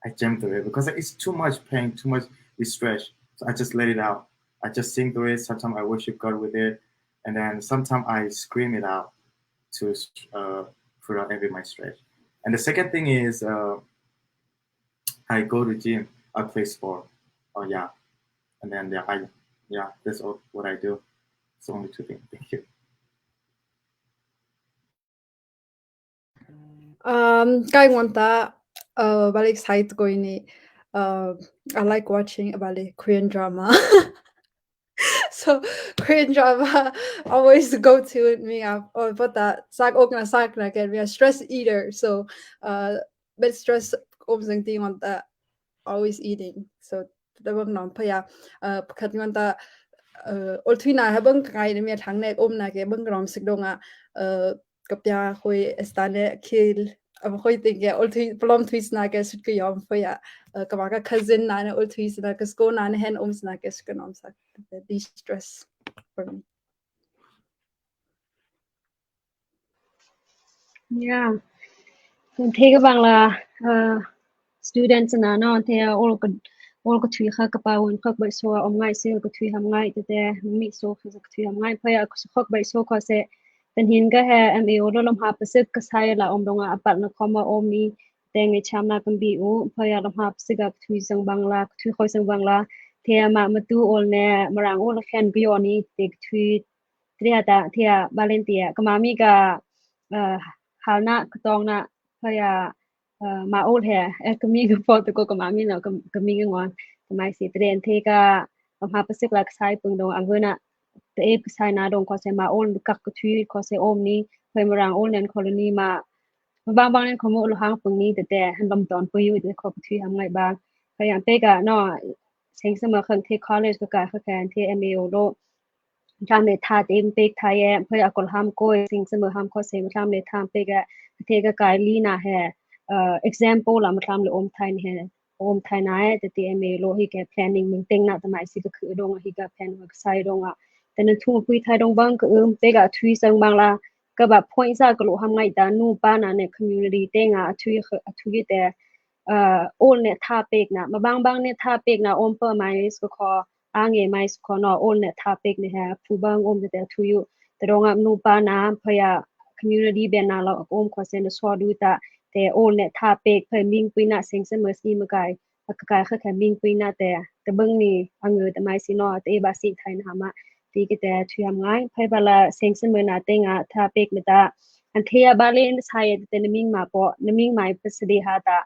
I jam to it because it's too much pain, too much distress. So I just let it out. I just sing to it. Sometimes I worship God with it, and then sometimes I scream it out to put out every my stress. And the second thing is I go to gym. I play sport. Oh yeah, and then that's all what I do. It's only two things. Thank you. Kai wanta balik side ko ini. I like watching balik Korean drama. So Korean drama always go to me up or but that sak ok na sak na get me a stress eater. So but stress omsang ting on that always eating. So the bang non pa ya kat ngon ta ol thui na ha bang kai ni me thang ne om na ke bang rom sik donga kapya khoi estane kill khoi ting ke ol thui plom thui na ke sut ke yom pa ya ka cousin na ne ol thui na ke sko na ne hen om na ke suk nom sak the stress for me. Yeah. Then take bang la students na no te all ko thui kha ka pa won khok bai so ngai se ko thui ham ngai te mi so kha ka thui ham ngai phaya ko khok bai so ko se then hin ga ha am e olo lam ha pasik ka sai la donga apat na khoma omi te ngai cham na kan bi u phaya lam ha pasik ka thui sang bangla thui khoi sang bangla te ma tu ol ne marang ol khen bi oni te thui tria ta thia valentia ka mami ka halna katong na phaya ma ol he kami ga po to ko mami na kami ga ngon mai si tren the ka ha pasik lak sai pung dong anguna te e sai na dong ko se ma ol kak ko thui ko se om ni phai marang ol nen colony ma bang bang nen ko mo lo hang pung ni te han bam ton pu yu te ko thui ham ngai ba phai yang te ka no seng sama khang the college ka ka kan the MAO lo tham le tha tem pek tha ye phai akol ham ko sing sama ham ko se tham le tham pe ga the ga kai li na he example la tham le om thai he om thai na ye te MA lo hi ke planning ming teng na ta mai si ka khu dong hi ga plan wa sai dong a ten thu pui thai dong bang ka pe ga thui sang bang la ka ba point sa ka lo ham ngai ta nu pa na ne community te nga thui te all ne tha pek na ma bang ne tha pek na om pa mai ko kho ange mais kono all net topic ne ha phubang om de thu yu tronga nu pa na phaya community ben na lo om ko sen so du ta te all net topic phai ming pina sing se mer si ma kai ka kha ming pina te bang ni angu te mai si no te ba si thai na ma ti ke te thu am ngai phai bala sing se mer na te nga topic me ta an thea bale in sai te ming ma po ming mai pasidi ha ta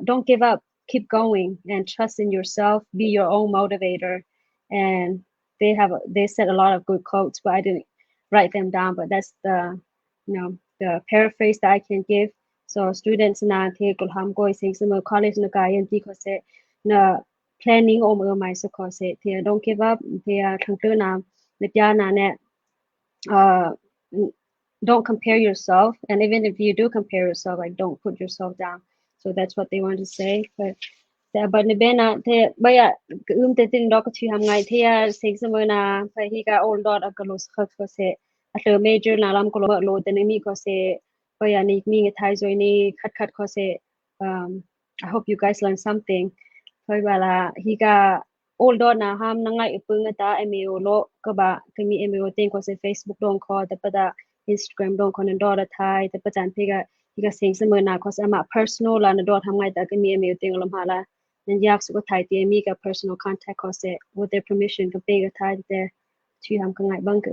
don't give up, keep going and trust in yourself, be your own motivator. And they said a lot of good quotes, but I didn't write them down, but that's the paraphrase that I can give. So students na the kul ham koi sing summer college na kayan ti ko se na planning my so ko se the don't give up the thang na na ne don't compare yourself, and even if you do compare yourself, like don't put yourself down. So that's what they want to say. But nibena the baya te tin dok chu ham ngai the sing summer na fa hi ga all dot akalos khak ko se at major na lam ko lo te ni ko se baya ni mi thai joy ni khat ko se I hope you guys learn something. Phai bala hi ga all dot na ham na ngai ipung ta email lo ka ba kami email ting ko se Facebook dong ko ta pada Instagram dong ko na dot thai ta pajan pega hi ga sing summer na ko se ama personal la na dot ham ngai ta kami email ting lam hala and yak su thai ti mi ka personal contact ko se with their permission ka pega thai te chu ham ka ngai bang ka